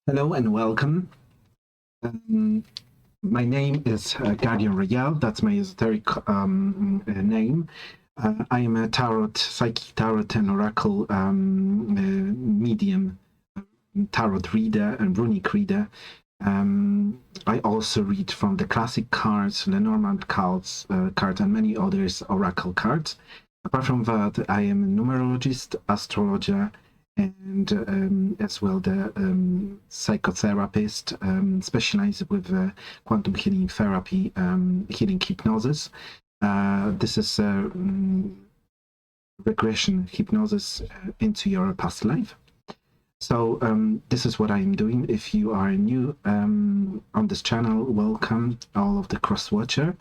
Hello and welcome. My name is Guardian Reiyel. That's my esoteric name. I am a psychic tarot and oracle medium, tarot reader and runic reader. I also read from the classic cards, Lenormand cards, and many others oracle cards. Apart from that, I am a numerologist, astrologer, and as well the psychotherapist, specialized with quantum healing therapy, healing hypnosis. This is regression hypnosis into your past life. So this is what I am doing. If you are new on this channel, welcome, all of the cross-watcher.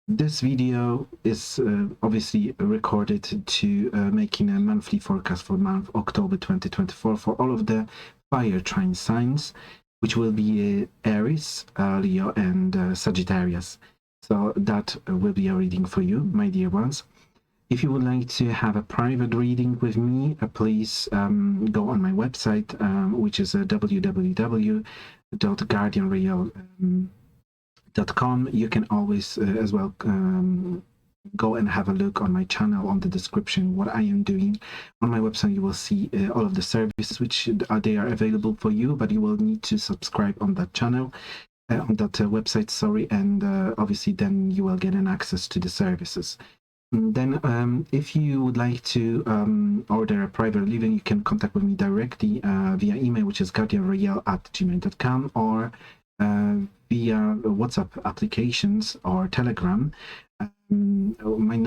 This video is obviously recorded to making a monthly forecast for month October 2024 for all of the fire trine signs, which will be Aries, Leo, and Sagittarius. So that will be a reading for you, my dear ones. If you would like to have a private reading with me, please go on my website, which is www.guardianreiyel.com. You can always as well go and have a look on my channel, on the description, what I am doing. On my website you will see all of the services which they are available for you, but you will need to subscribe on that channel, on that website, sorry, and obviously then you will get an access to the services. Then if you would like to order a private reading, you can contact with me directly via email, which is guardianreiyel@gmail.com, or via WhatsApp applications or Telegram. My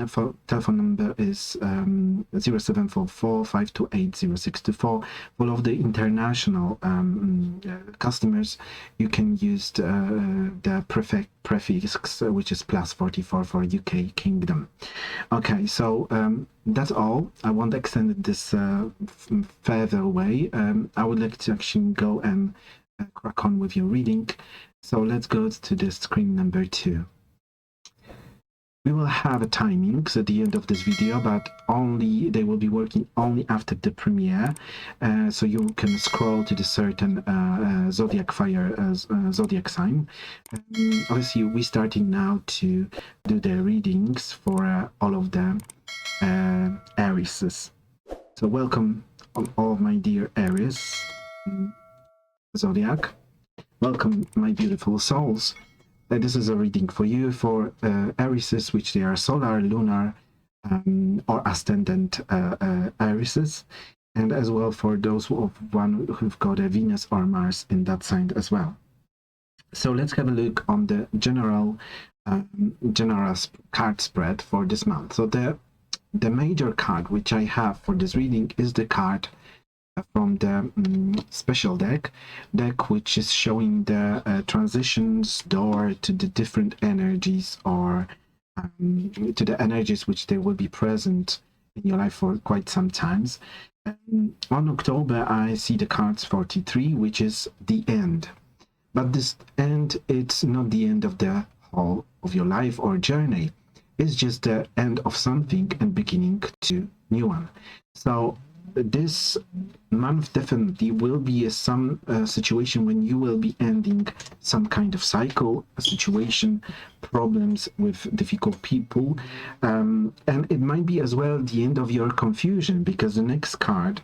telephone number is 0744-528-0624. For all of the international customers, you can use the prefix, which is +44 for UK Kingdom. Okay, so that's all. I won't extend this further away. I would like to actually go and crack on with your reading. So let's go to the screen number 2. We will have a timings at the end of this video, but only they will be working only after the premiere. So you can scroll to the certain zodiac fire zodiac sign. Obviously, we're starting now to do the readings for all of the Aries. So welcome all of my dear Aries zodiac. Welcome, my beautiful souls. This is a reading for you for Aries, which they are solar, lunar, or ascendant Aries, and as well for those who've got a Venus or Mars in that sign as well. So let's have a look on the general card spread for this month. So the major card which I have for this reading is the card from the special deck, which is showing the transitions door to the different energies, or to the energies which they will be present in your life for quite some times. On October, I see the cards 43, which is the end. But this end, it's not the end of the whole of your life or journey. It's just the end of something and beginning to new one. So this month definitely will be some situation when you will be ending some kind of cycle, a situation, problems with difficult people, and it might be as well the end of your confusion, because the next card,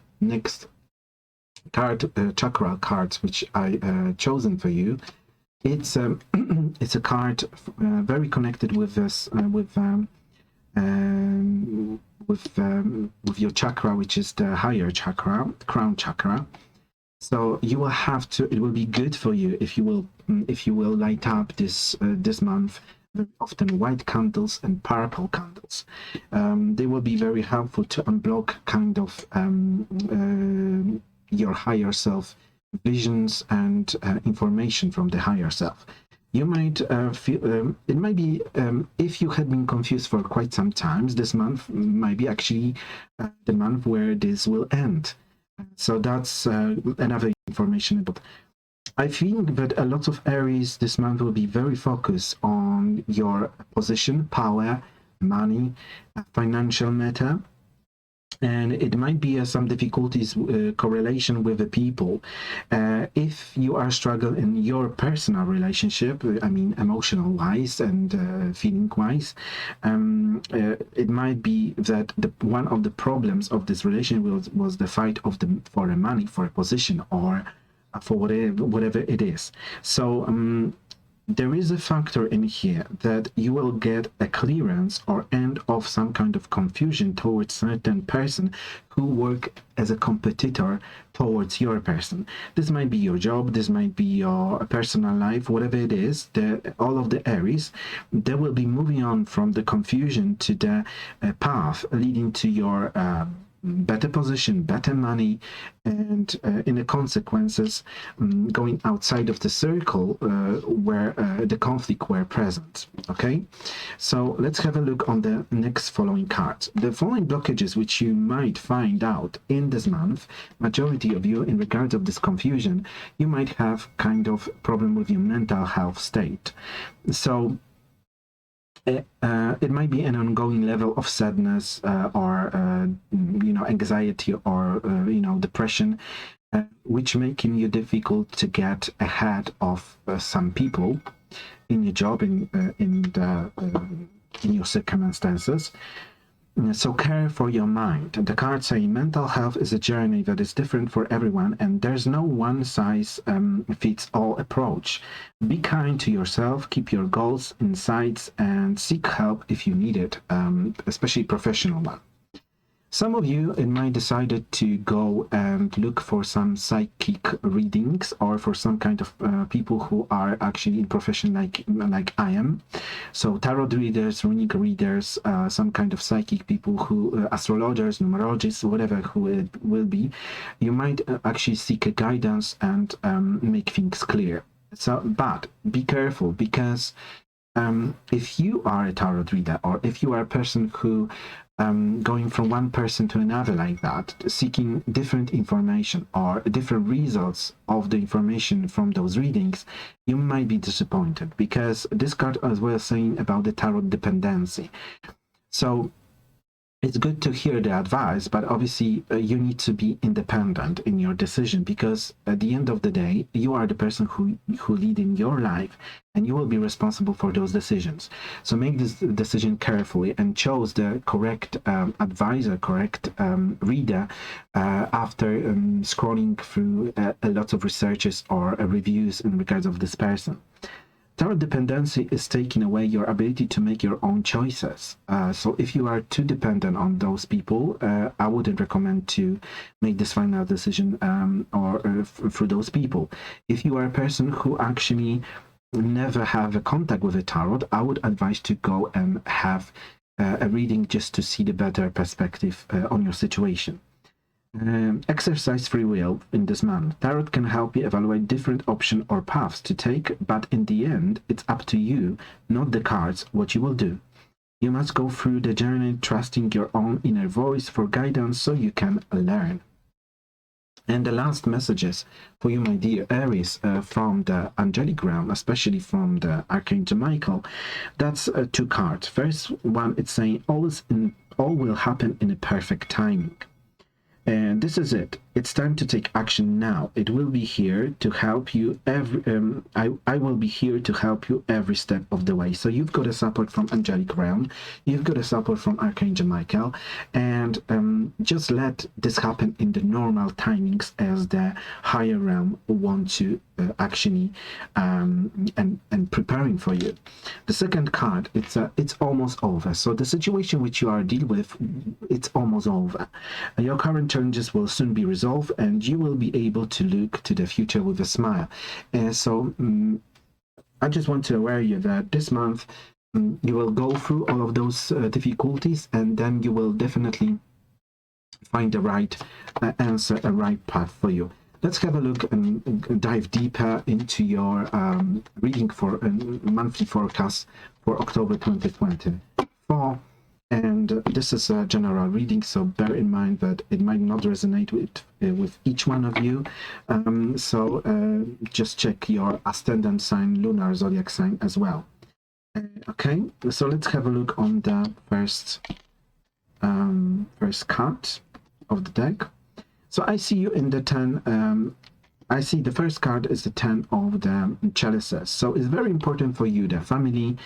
chakra cards, which I chosen for you, it's it's a card very connected with this with your chakra, which is the higher chakra, crown chakra. So you will have to, it will be good for you if you will light up this this month very often white candles and purple candles. They will be very helpful to unblock kind of your higher self visions and information from the higher self. You might feel, it might be, if you had been confused for quite some time, this month might be actually the month where this will end. So that's another information. But I think that a lot of Aries this month will be very focused on your position, power, money, financial matter. And it might be some difficulties correlation with the people. If you are struggling in your personal relationship, I mean emotional wise and feeling wise, it might be that one of the problems of this relationship was the fight of for the money, for a position, or for whatever it is. So there is a factor in here that you will get a clearance or end of some kind of confusion towards certain person who work as a competitor towards your person. This might be your job, this might be your personal life, whatever it is. All of the Aries, they will be moving on from the confusion to the path leading to your better position, better money, and in the consequences going outside of the circle where the conflict were present. Okay, so let's have a look on the next following cards. The following blockages which you might find out in this month, majority of you in regards of this confusion, you might have kind of problem with your mental health state. So it might be an ongoing level of sadness or anxiety or depression, which making you difficult to get ahead of some people in your job, in your circumstances. So care for your mind. The cards say mental health is a journey that is different for everyone, and there's no one size fits all approach. Be kind to yourself, keep your goals in sight, and seek help if you need it, especially professional one. Some of you might decided to go and look for some psychic readings, or for some kind of people who are actually in profession like I am. So tarot readers, runic readers, some kind of psychic people who, astrologers, numerologists, whatever who it will be. You might actually seek a guidance and make things clear. So, but be careful, because if you are a tarot reader, or if you are a person who going from one person to another like that, seeking different information or different results of the information from those readings, you might be disappointed, because this card as well saying about the tarot dependency. So it's good to hear the advice, but obviously you need to be independent in your decision, because at the end of the day, you are the person who lead in your life, and you will be responsible for those decisions. So make this decision carefully and choose the correct advisor, correct reader after scrolling through a lot of researches or reviews in regards of this person. Tarot dependency is taking away your ability to make your own choices. So if you are too dependent on those people, I wouldn't recommend to make this final decision through those people. If you are a person who actually never have a contact with a tarot, I would advise to go and have a reading just to see the better perspective on your situation. Exercise free will in this month. Tarot can help you evaluate different options or paths to take, but in the end, it's up to you, not the cards, what you will do. You must go through the journey trusting your own inner voice for guidance so you can learn. And the last messages for you, my dear Aries, from the angelic realm, especially from the Archangel Michael, that's two cards. First one, it's saying all will happen in a perfect timing. And this is it. It's time to take action now. It will be here to help you I will be here to help you every step of the way. So you've got a support from angelic realm, you've got a support from Archangel Michael, and just let this happen in the normal timings as the higher realm want to actually and preparing for you. The second card, it's almost over. So the situation which you are dealing with, it's almost over. Your current challenges will soon be resolved, and you will be able to look to the future with a smile. So I just want to aware you that this month you will go through all of those difficulties, and then you will definitely find the right answer, a right path for you. Let's have a look and dive deeper into your reading for a monthly forecast for October 2024. And this is a general reading, so bear in mind that it might not resonate with each one of you. Just check your ascendant sign, lunar zodiac sign as well. Okay, so let's have a look on the first card of the deck. So I see you in the 10. I see the first card is the 10 of the chalices. So it's very important for you, the family,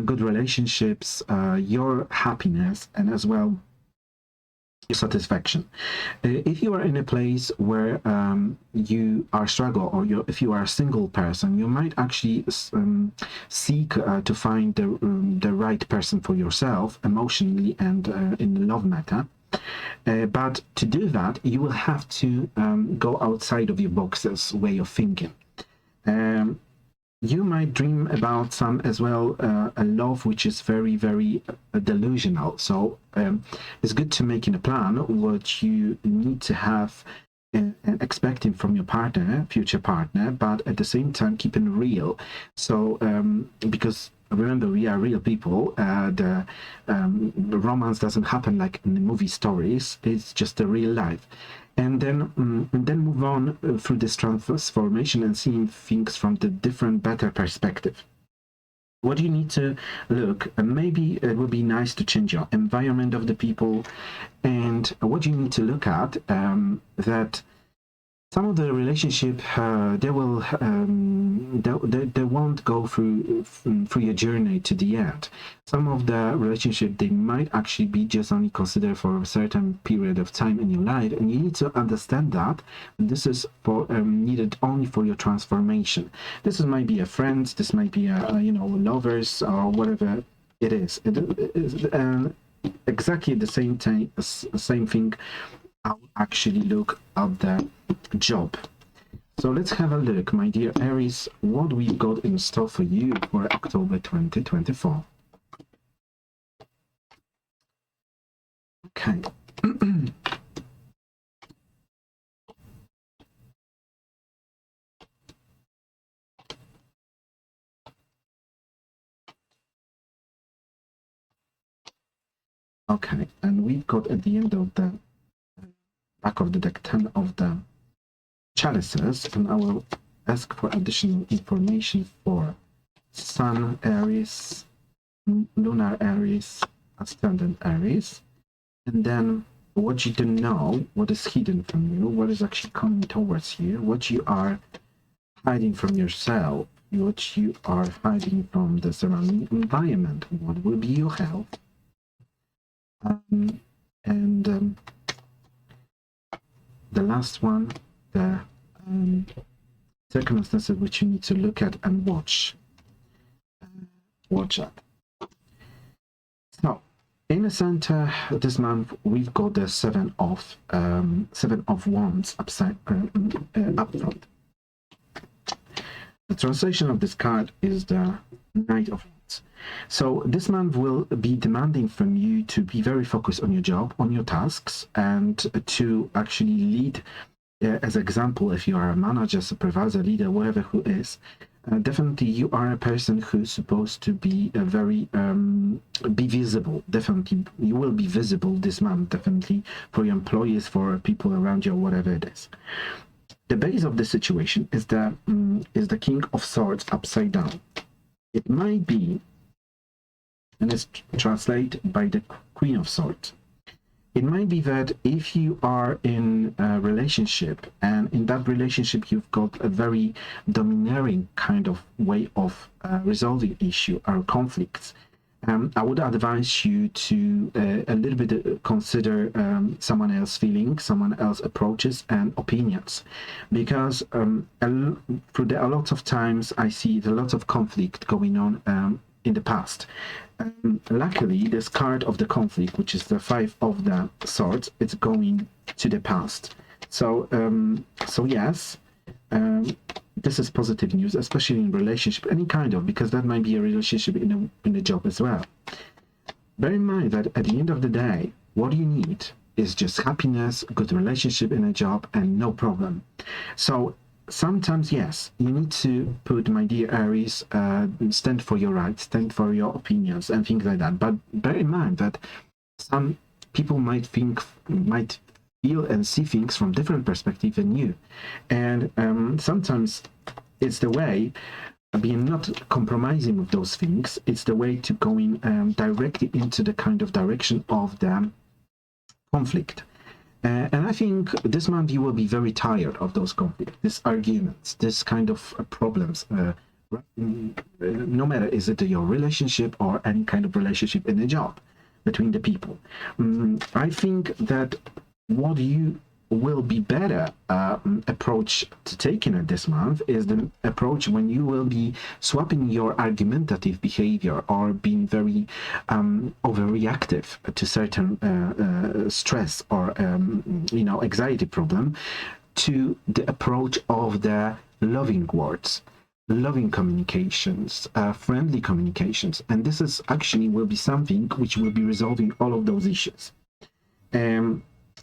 good relationships, your happiness, and as well your satisfaction. If you are in a place where you are struggle, or if you are a single person, you might actually seek to find the right person for yourself emotionally and in the love matter. But to do that, you will have to go outside of your boxes way of thinking. You might dream about some as well, a love which is very, very delusional. So it's good to make in a plan what you need to have and expecting from your partner, future partner, but at the same time keeping real. So because remember, we are real people. The romance doesn't happen like in the movie stories. It's just a real life. And then move on through this transformation and seeing things from the different, better perspective. What do you need to look? Maybe it would be nice to change your environment of the people. And what you need to look at, that some of the relationship they won't go through your journey to the end. Some of the relationship, they might actually be just only considered for a certain period of time in your life, and you need to understand that this is for needed only for your transformation. This might be a friend, this might be a lovers, or whatever it is. It is exactly the same time, same thing. I'll actually look at the job. So let's have a look, my dear Aries, what we've got in store for you for October 2024. Okay. Okay, and we've got at the end of the back of the deck 10 of the chalices, and I will ask for additional information for Sun Aries, Lunar Aries, Ascendant Aries, and then what you don't know, what is hidden from you, what is actually coming towards you, what you are hiding from yourself, what you are hiding from the surrounding environment, what will be your health, the last one, the circumstances which you need to look at and watch at. So in the center this month we've got the seven of wands upside up front. The translation of this card is the Knight of Wands. So this month will be demanding from you to be very focused on your job, on your tasks, and to actually lead as example. If you are a manager, supervisor, leader, whatever who is, definitely you are a person who's supposed to be very be visible. Definitely you will be visible this month, definitely for your employees, for people around you, whatever it is. The base of the situation is the King of Swords upside down. It might be, and it's translated by the Queen of Swords. It might be that if you are in a relationship and in that relationship you've got a very domineering kind of way of resolving issue or conflicts, I would advise you to a little bit consider someone else's feelings, someone else's approaches and opinions, because through a lot of times I see a lot of conflict going on in the past. Luckily, this card of the conflict, which is the Five of the Swords, it's going to the past. So, so yes, this is positive news, especially in relationship, any kind of, because that might be a relationship in a job as well. Bear in mind that at the end of the day, what you need is just happiness, good relationship in a job, and no problem. So sometimes, yes, you need to put, my dear Aries, stand for your rights, stand for your opinions and things like that. But bear in mind that some people might feel and see things from different perspective than you. And sometimes it's the way, being not compromising with those things, it's the way to going directly into the kind of direction of the conflict. And I think this month you will be very tired of those conflicts, these arguments, this kind of problems. No matter is it your relationship or any kind of relationship in a job between the people. I think that what you will be better approach to taking it this month is the approach when you will be swapping your argumentative behavior or being very overreactive to certain stress or anxiety problem, to the approach of the loving words, loving communications, friendly communications. And this is actually will be something which will be resolving all of those issues.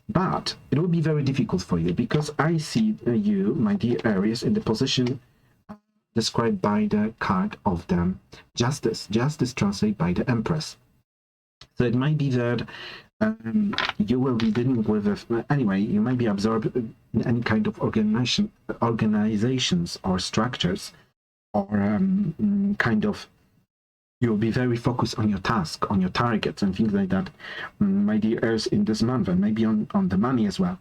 But it will be very difficult for you, because I see you, my dear Aries, in the position described by the card of the Justice. Justice translated by the Empress. So it might be that you will be dealing with, anyway, you might be absorbed in any kind of organizations or structures, or kind of, you'll be very focused on your task, on your targets and things like that, my dear Aries, in this month, and maybe on the money as well,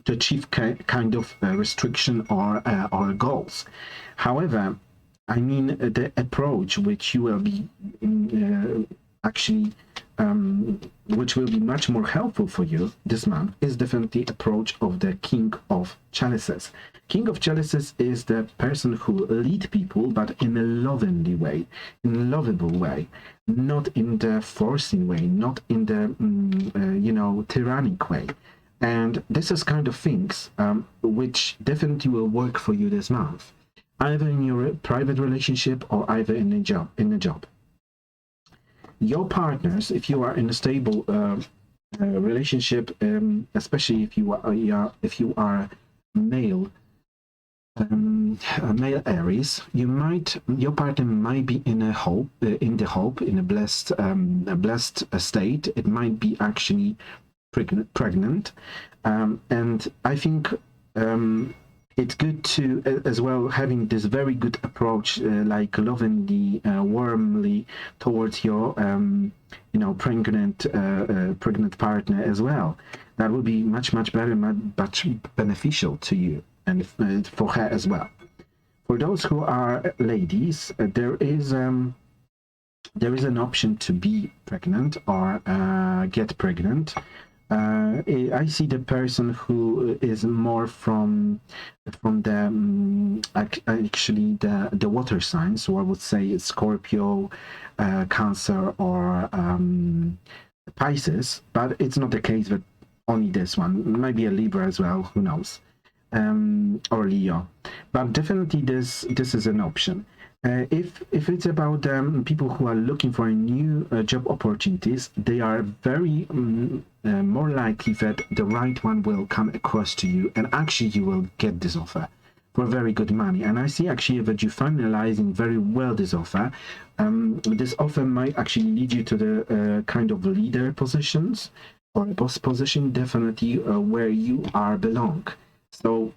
to achieve kind of restriction or goals. However, I mean, the approach which you will be actually which will be much more helpful for you this month is definitely approach of the King of Chalices. King of Chalices is the person who lead people, but in a lovingly way, in a lovable way, not in the forcing way, not in the tyrannic way. And this is kind of things which definitely will work for you this month, either in your private relationship or either in a job. Your partners, if you are in a stable relationship, especially if you are male Aries, your partner might be in a blessed state. It might be actually pregnant, and I think it's good to as well having this very good approach, like lovingly, warmly towards your pregnant partner as well. That will be much better, much beneficial to you and for her as well. For those who are ladies, there is an option to be pregnant or get pregnant. I see the person who is more from the actually the water signs, so I would say Scorpio, Cancer, or Pisces, but it's not the case that only this one. Maybe a Libra as well, who knows, or Leo, but definitely this is an option. If it's about people who are looking for new job opportunities, they are very more likely that the right one will come across to you, and actually you will get this offer for very good money. And I see actually that you're finalizing very well this offer. This offer might actually lead you to the kind of leader positions or a boss position, definitely where you are belong. So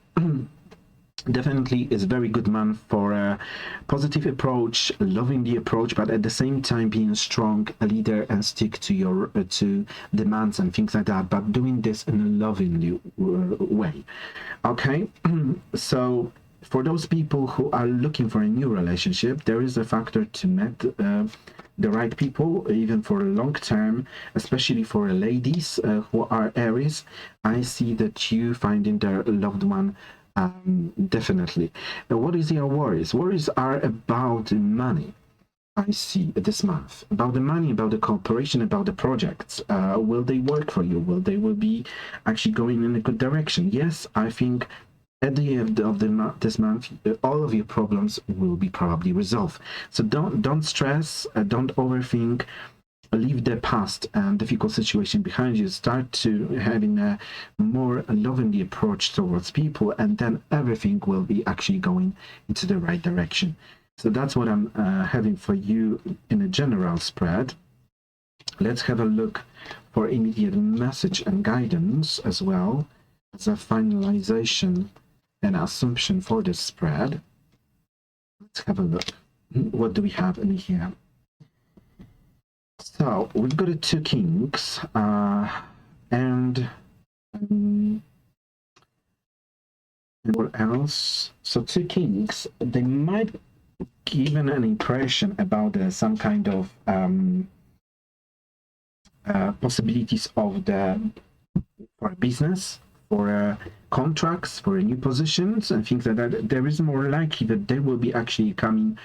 definitely is a very good month for a positive approach, loving the approach, but at the same time being a strong leader and stick to your to demands and things like that, but doing this in a lovingly way. Okay. So for those people who are looking for a new relationship, there is a factor to meet the right people, even for a long term, especially for ladies who are Aries. I see that you finding their loved one. Definitely. What is your worries? Worries are about money. I see this month about the money, about the cooperation, about the projects. Will they work for you? Will be actually going in a good direction? Yes, I think at the end of this month, all of your problems will be probably resolved. So don't stress, don't overthink. Leave the past and difficult situation behind you. Start to having a more lovingly approach towards people, and then everything will be actually going into the right direction. So that's what I'm having for you in a general spread. Let's have a look for immediate message and guidance as well as a finalization and assumption for this spread. Let's have a look. What do we have in here? So we've got 2 kings and what else? So 2 kings, they might give an impression about some kind of possibilities of for a business, for contracts, for new positions and things like that. There is more likely that they will be actually coming,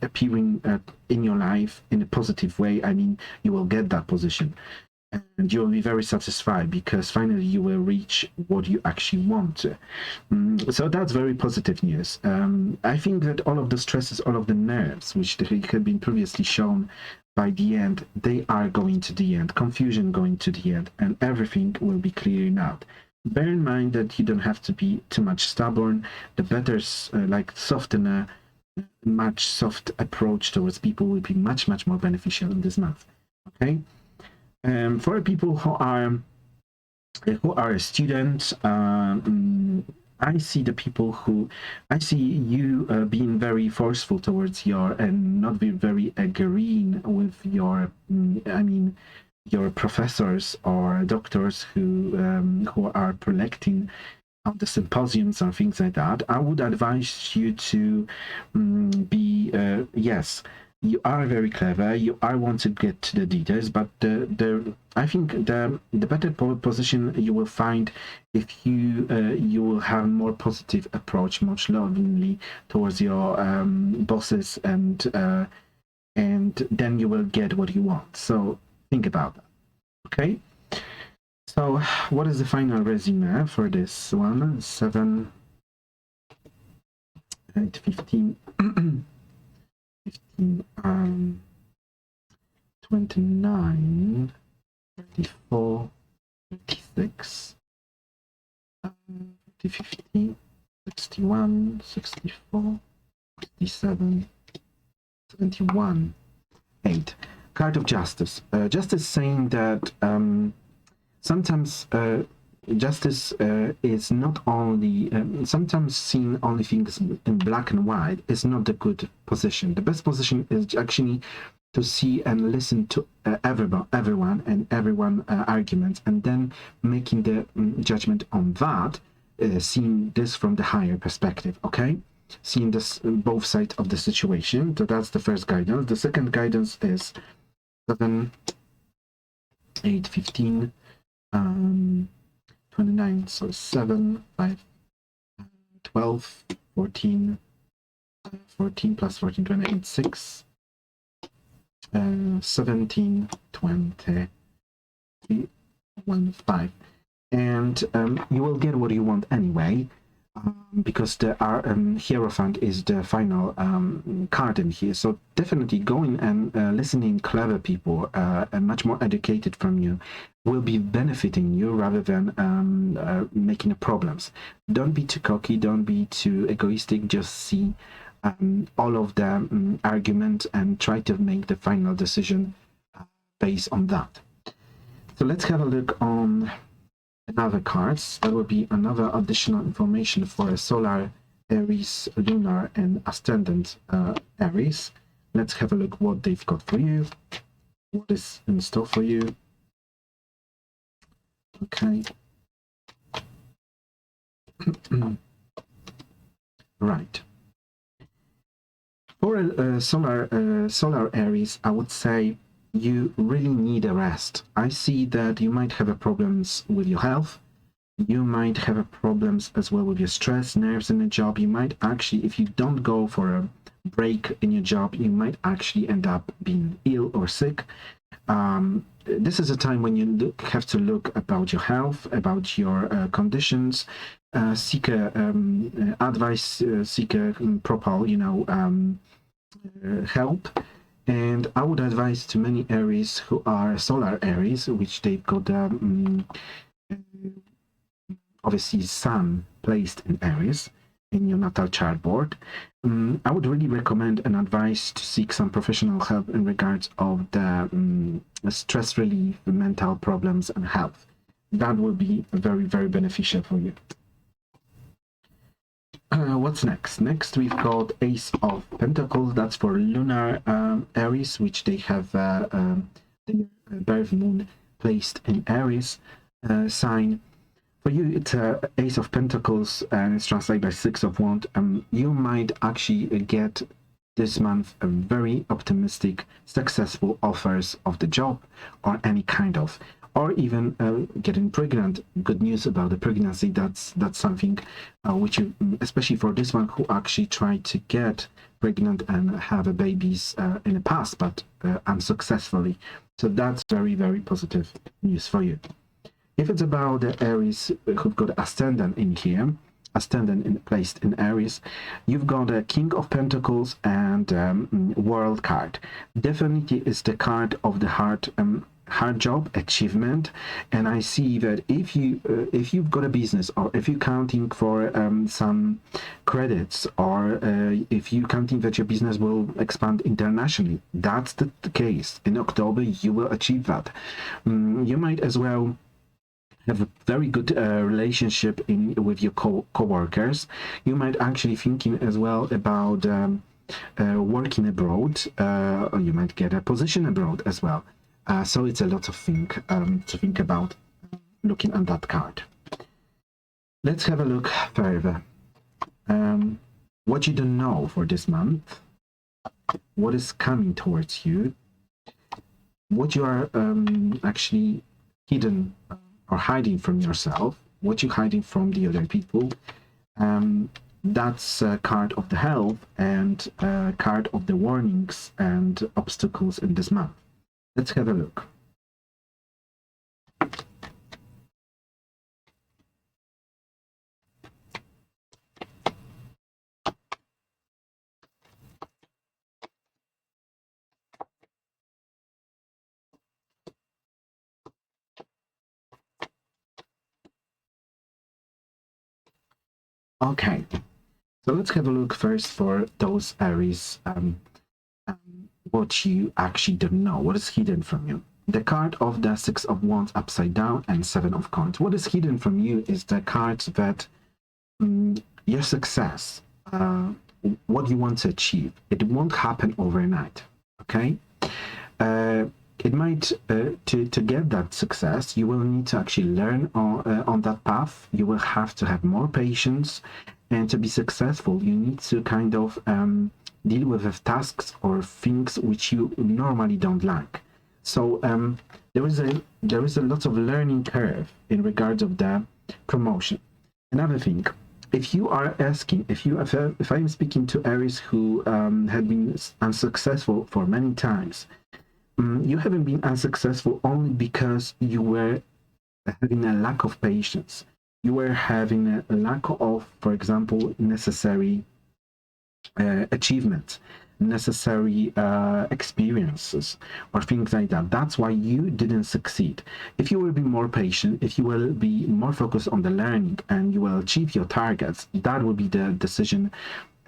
appearing in your life in a positive way. I mean, you will get that position and you will be very satisfied because finally you will reach what you actually want. So that's very positive news. I think that all of the stresses, all of the nerves, which had been previously shown, by the end, they are going to the end, confusion going to the end, and everything will be clearing out. Bear in mind that you don't have to be too much stubborn. The better, like soften a much soft approach towards people will be much more beneficial in this month. Okay. For people who are a student, I see the people who, I see you being very forceful towards your, and not be very agreeing with your, I mean, your professors or doctors who are prelecting on the symposiums and things like that. I would advise you to be, yes, you are very clever, you are want to get to the details, but I think the better position you will find if you will have more positive approach, much lovingly towards your bosses, and then you will get what you want. So think about that. Okay. So what is the final resume for this one? 7, 8, 15. 15, 29, 34, 36, 50, 61, 64, 67, 71, 8. Card of Justice. Justice saying that sometimes justice is not only sometimes seeing only things in black and white is not the good position. The best position is actually to see and listen to everyone arguments, and then making the judgment on that, seeing this from the higher perspective. Okay, seeing this both sides of the situation. So that's the first guidance. The second guidance is 7, 8, 15, 29, so 7, 5, 12, 14, 14 plus 14, 28, 6, 17, 20, 3, 1, 5. And you will get what you want anyway, because the Hierophant is the final card in here. So definitely going and listening clever people and much more educated from you will be benefiting you rather than making problems. Don't be too cocky, don't be too egoistic, just see all of the arguments and try to make the final decision based on that. So let's have a look on another cards. That will be another additional information for a solar Aries, lunar, and ascendant Aries. Let's have a look what they've got for you. What is in store for you? Okay. Right. For a solar Aries, I would say you really need a rest. I see that you might have problems with your health. You might have problems as well with your stress, nerves in the job. You might actually, if you don't go for a break in your job, you might actually end up being ill or sick. This is a time when you have to look about your health, about your conditions, seek advice, seek proper, help. And I would advise to many Aries who are solar Aries, which they've got obviously Sun placed in Aries in your natal chart board. I would really recommend and advise to seek some professional help in regards of the stress relief, mental problems, and health. That will be very, very beneficial for you. What's next? Next, we've got Ace of Pentacles. That's for lunar Aries, which they have their birth moon placed in Aries sign. For you, it's Ace of Pentacles, and it's translated by Six of Wands. You might actually get this month a very optimistic, successful offers of the job or any kind of, or even getting pregnant. Good news about the pregnancy. That's something which you, especially for this one who actually tried to get pregnant and have a babies in the past, but unsuccessfully. So that's very, very positive news for you. If it's about the Aries who've got ascendant in here, ascendant placed in Aries, you've got a King of Pentacles and World card. Definitely is the card of the hard job achievement. And I see that if you've got a business, or if you're counting for some credits, or if you're counting that your business will expand internationally, that's the case. In October, you will achieve that. You might as well have a very good relationship with your co-workers. You might actually thinking as well about working abroad, or you might get a position abroad as well. So it's a lot to think about looking at that card. Let's have a look further. What you don't know for this month, what is coming towards you, what you are actually hidden or hiding from yourself, what you're hiding from the other people. That's a card of the health and a card of the warnings and obstacles in this month. Let's have a look. Okay, so let's have a look first for those Aries, what you actually don't know, what is hidden from you. The card of the Six of Wands upside down and Seven of Coins. What is hidden from you is the cards that your success, what you want to achieve, it won't happen overnight, okay? It might, to get that success, you will need to actually learn on that path. You will have to have more patience, and to be successful, you need to kind of deal with the tasks or things which you normally don't like. So there is a lot of learning curve in regards of the promotion. Another thing, if you are asking, if I'm speaking to Aries who had been unsuccessful for many times, you haven't been unsuccessful only because you were having a lack of patience. You were having a lack of, for example, necessary achievements, necessary experiences, or things like that. That's why you didn't succeed. If you will be more patient, if you will be more focused on the learning, and you will achieve your targets, that will be the decision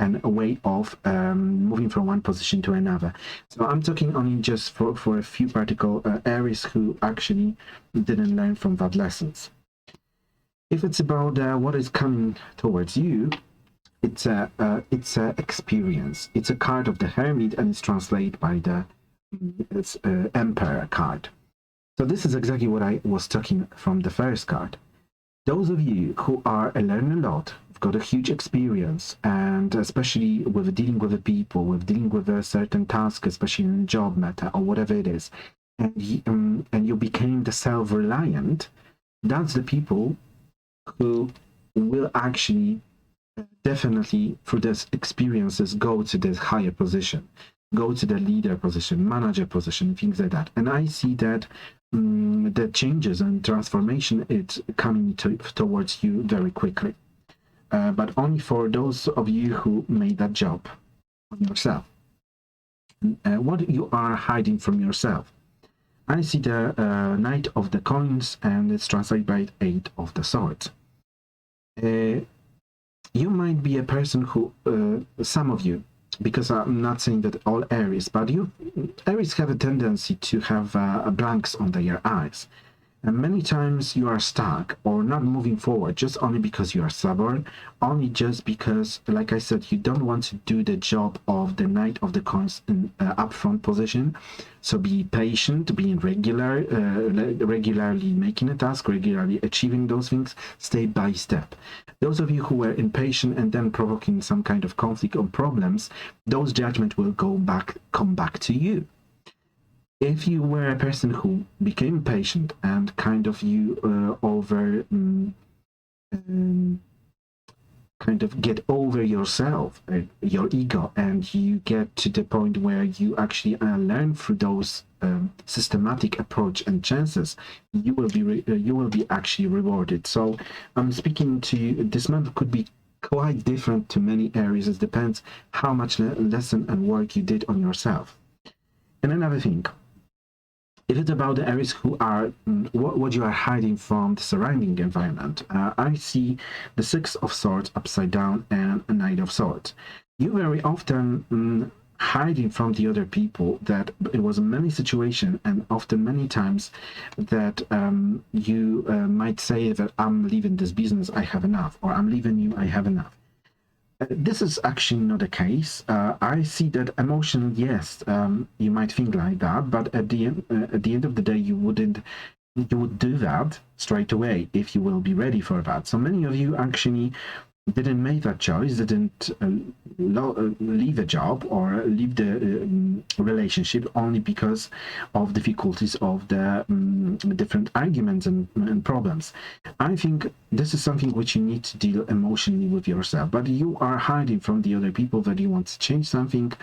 and a way of moving from one position to another. So I'm talking only just for a few particular Aries who actually didn't learn from that lessons. If it's about what is coming towards you, it's a experience. It's a card of the Hermit, and it's translated by the Emperor card. So this is exactly what I was talking from the first card. Those of you who are learning a lot, have got a huge experience, and especially with dealing with the people, with dealing with a certain task, especially in job matter or whatever it is, and you became the self-reliant, that's the people who will actually definitely through these experiences go to the higher position, go to the leader position, manager position, things like that. And I see that the changes and transformation, it's coming towards you very quickly, but only for those of you who made that job on yourself. What you are hiding from yourself, I see the Knight of the Coins, and it's translated by Eight of the Swords. You might be a person who, some of you, because I'm not saying that all Aries, but Aries have a tendency to have blanks under your eyes. And many times you are stuck or not moving forward just only because you are stubborn, only just because, like I said, you don't want to do the job of the Knight of the Coins in upfront position. So be patient, being regularly making a task, regularly achieving those things step by step. Those of you who were impatient and then provoking some kind of conflict or problems, those judgments will come back to you. If you were a person who became patient and kind of kind of get over yourself, your ego, and you get to the point where you actually learn through those systematic approach and chances, you will be actually rewarded. So I'm speaking to you. This month could be quite different to many areas. It depends how much lesson and work you did on yourself. And another thing, if it's about the Aries who are what you are hiding from the surrounding environment, I see the Six of Swords upside down and a Knight of Swords. You very often hiding from the other people, that it was many situations and often many times that you might say that I'm leaving this business, I have enough, or I'm leaving you, I have enough. This is actually not the case. I see that emotion, yes, you might think like that, but at the end of the day, you would do that straight away if you will be ready for that. So many of you actually didn't make that choice, didn't leave a job or leave the relationship only because of difficulties of the different arguments and problems. I think this is something which you need to deal emotionally with yourself, but you are hiding from the other people that you want to change something,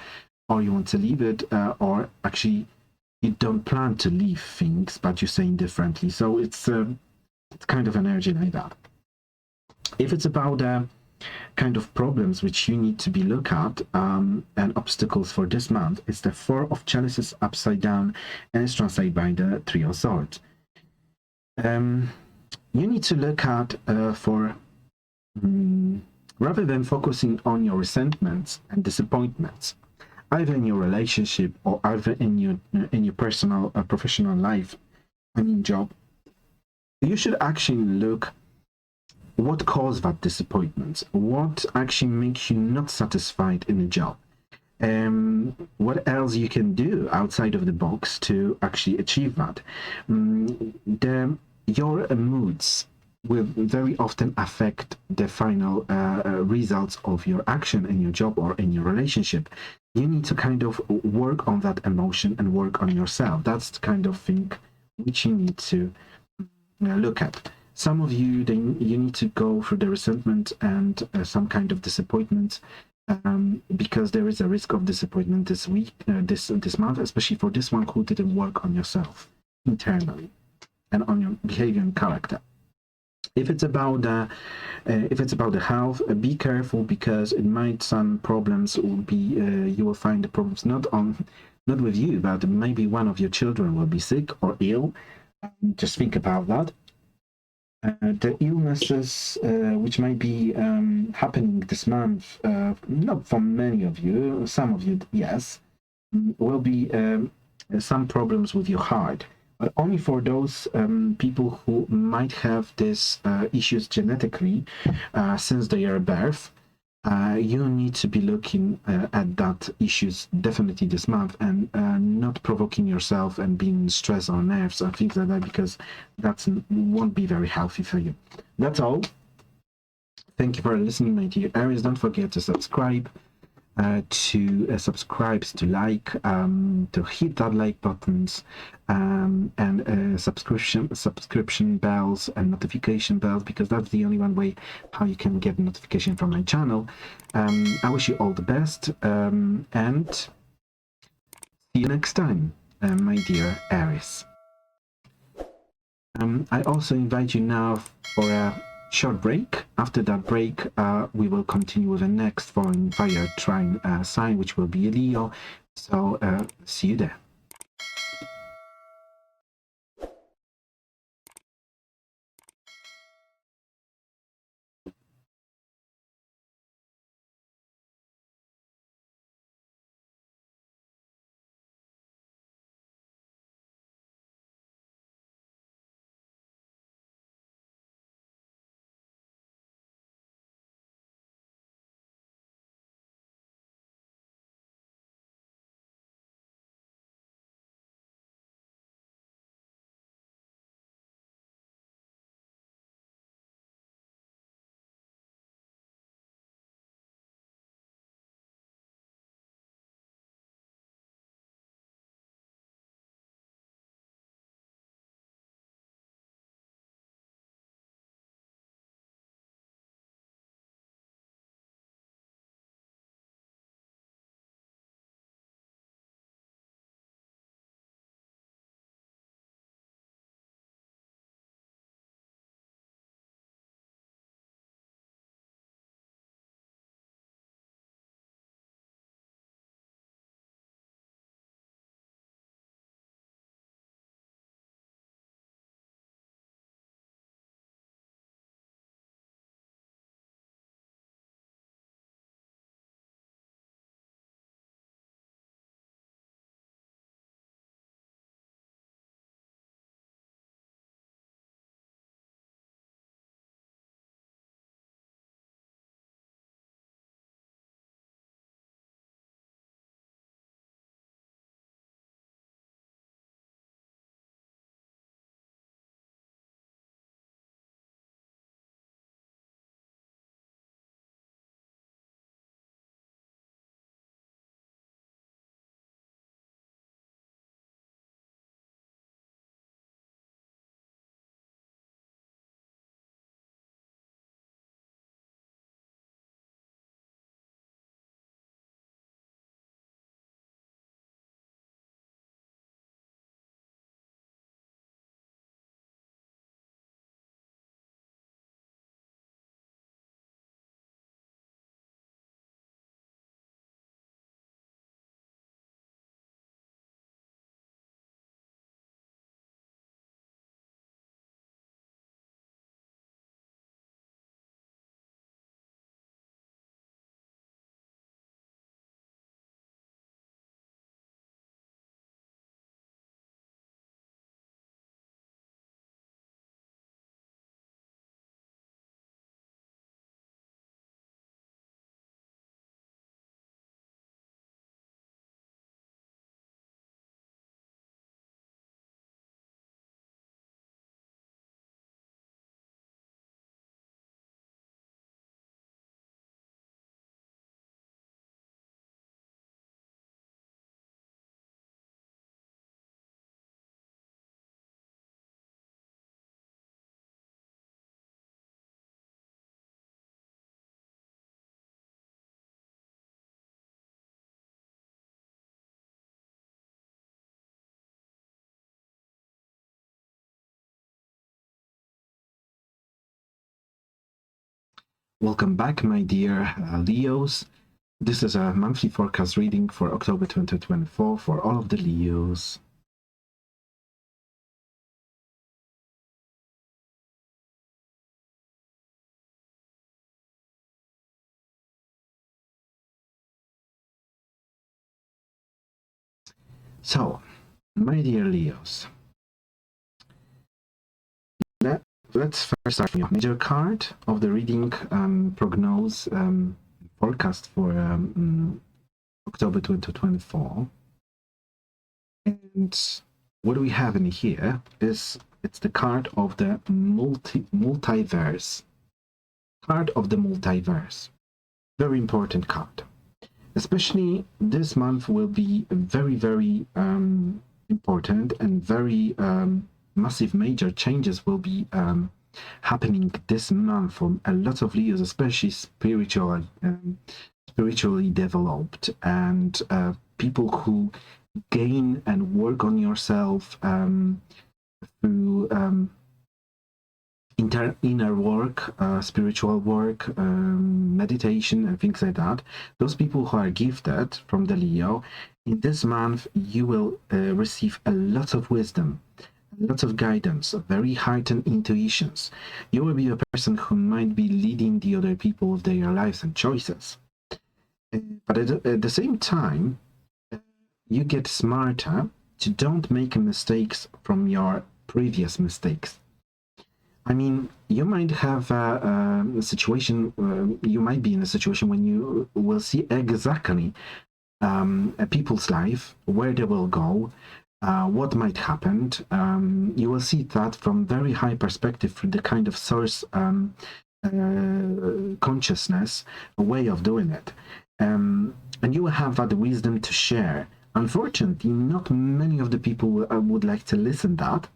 or you want to leave it, or actually you don't plan to leave things, but you're saying differently. So it's kind of an energy like that. If it's about kind of problems which you need to be looked at and obstacles for this month, it's the Four of Chalices upside down, and it's translated by the Three of Swords. You need to look at for rather than focusing on your resentments and disappointments, either in your relationship or either in your personal professional life, I mean job, you should actually look what caused that disappointment, what actually makes you not satisfied in the job, what else you can do outside of the box to actually achieve that. Your moods will very often affect the final results of your action in your job or in your relationship. You need to kind of work on that emotion and work on yourself. That's the kind of thing which you need to look at. Some of you, you need to go through the resentment and some kind of disappointment, because there is a risk of disappointment this week, this month, especially for this one who didn't work on yourself internally and on your behavior and character. If it's about the health, be careful, because it might some problems will be you will find the problems not with you, but maybe one of your children will be sick or ill. Just think about that. The illnesses which might be happening this month, not for many of you, some of you, yes, will be some problems with your heart, but only for those people who might have these issues genetically since their birth. You need to be looking at that issues definitely this month, and not provoking yourself and being stressed on nerves and things like that, because that won't be very healthy for you. That's all. Thank you for listening, my dear Aries. Don't forget to subscribe, to like, to hit that like buttons, and subscription bells and notification bells, because that's the only one way how you can get notification from my channel. I wish you all the best, and see you next time, my dear Aries. I also invite you now for a short break. After that break, we will continue with the next following fire trine sign, which will be Leo. So see you there. Welcome back, my dear Leos. This is a monthly forecast reading for October 2024 for all of the Leos. So, my dear Leos, let's first start with your major card of the reading, prognose, forecast for October 2024. And what we have in here is, it's the card of the multiverse. Card of the multiverse. Very important card. Especially this month will be very, very important, and very massive major changes will be happening this month for a lot of Leos, especially spiritually developed, and people who gain and work on yourself through inner work, spiritual work, meditation, and things like that. Those people who are gifted from the Leo, in this month you will receive a lot of wisdom, lots of guidance, very heightened intuitions. You will be a person who might be leading the other people of their lives and choices. But at the same time, you get smarter to don't make mistakes from your previous mistakes. I mean, you might have a situation, you might be in a situation when you will see exactly a people's life, where they will go, what might happen. You will see that from very high perspective, through the kind of source consciousness, a way of doing it. And you will have that wisdom to share. Unfortunately, not many of the people would like to listen to that.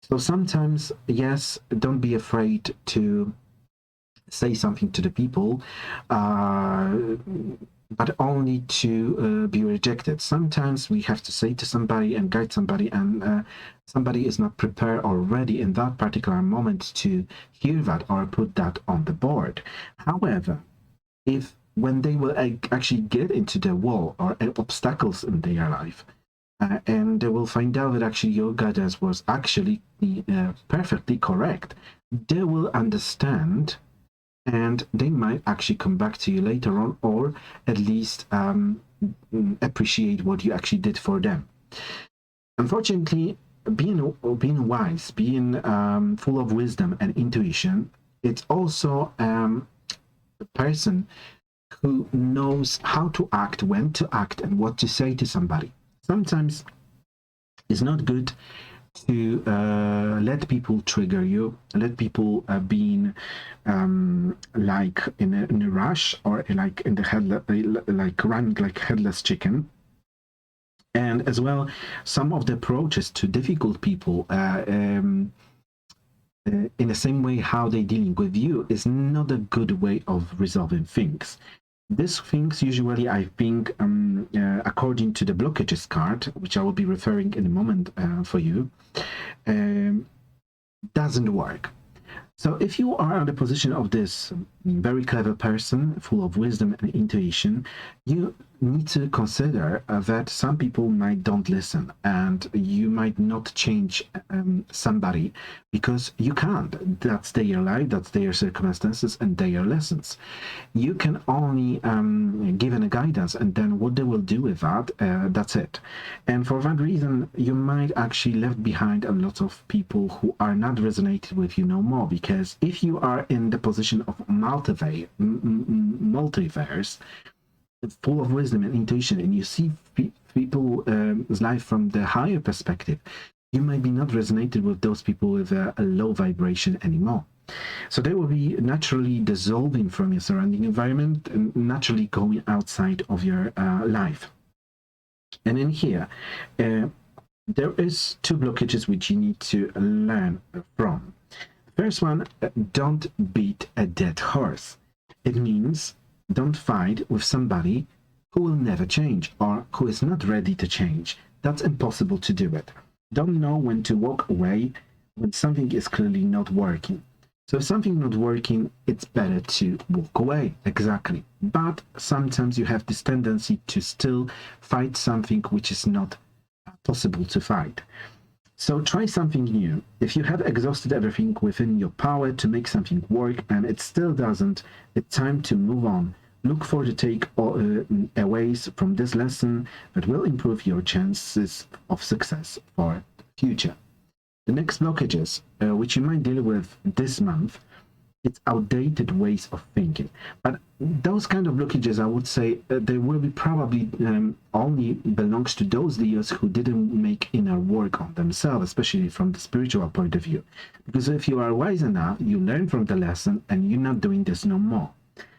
So sometimes, yes, don't be afraid to say something to the people, but only to be rejected. Sometimes we have to say to somebody and guide somebody, and somebody is not prepared already in that particular moment to hear that or put that on the board. However, if when they will actually get into the wall or obstacles in their life, and they will find out that actually your guidance was actually perfectly correct, they will understand, and they might actually come back to you later on, or at least appreciate what you actually did for them. Unfortunately, being wise, being full of wisdom and intuition, it's also a person who knows how to act, when to act, and what to say to somebody. Sometimes it's not good to let people trigger you, let people being like in a rush, or like in the like running like headless chicken. And as well, some of the approaches to difficult people in the same way how they're dealing with you is not a good way of resolving things. These things usually, I think, according to the blockages card, which I will be referring in a moment for you, doesn't work. So if you are in the position of this very clever person, full of wisdom and intuition, you need to consider that some people might don't listen, and you might not change somebody, because you can't. That's their life, that's their circumstances, and their lessons. You can only give a guidance, and then what they will do with that, that's it. And for that reason, you might actually left behind a lot of people who are not resonating with you no more, because if you are in the position of multiverse, full of wisdom and intuition, and you see people's life from the higher perspective, you might be not resonated with those people with a low vibration anymore. So they will be naturally dissolving from your surrounding environment and naturally going outside of your life. And in here, there is two blockages which you need to learn from. First one, don't beat a dead horse. It means don't fight with somebody who will never change, or who is not ready to change. That's impossible to do it. Don't know when to walk away when something is clearly not working. So if something not working, it's better to walk away, exactly. But sometimes you have this tendency to still fight something which is not possible to fight. So try something new. If you have exhausted everything within your power to make something work and it still doesn't, it's time to move on. Look for the takeaways from this lesson that will improve your chances of success for the future. The next blockages, which you might deal with this month, it's outdated ways of thinking. But those kind of blockages, I would say, they will be probably only belongs to those Leos who didn't make inner work on themselves, especially from the spiritual point of view. Because if you are wise enough, you learn from the lesson and you're not doing this no more.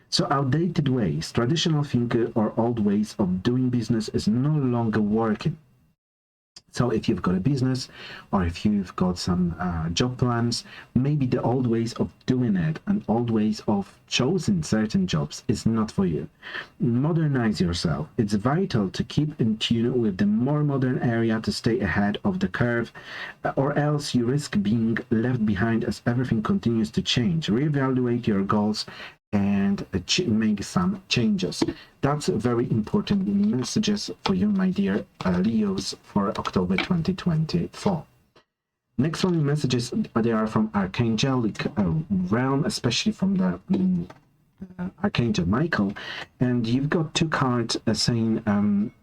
So outdated ways, traditional thinking or old ways of doing business is no longer working. So if you've got a business or if you've got some job plans, maybe the old ways of doing it and old ways of choosing certain jobs is not for you. Modernize yourself. It's vital to keep in tune with the more modern area to stay ahead of the curve, or else you risk being left behind as everything continues to change. Reevaluate your goals and make some changes. That's very important messages for you, my dear Leos, for October 2024. Next one messages, they are from Archangelic realm, especially from the Archangel Michael, and you've got two cards saying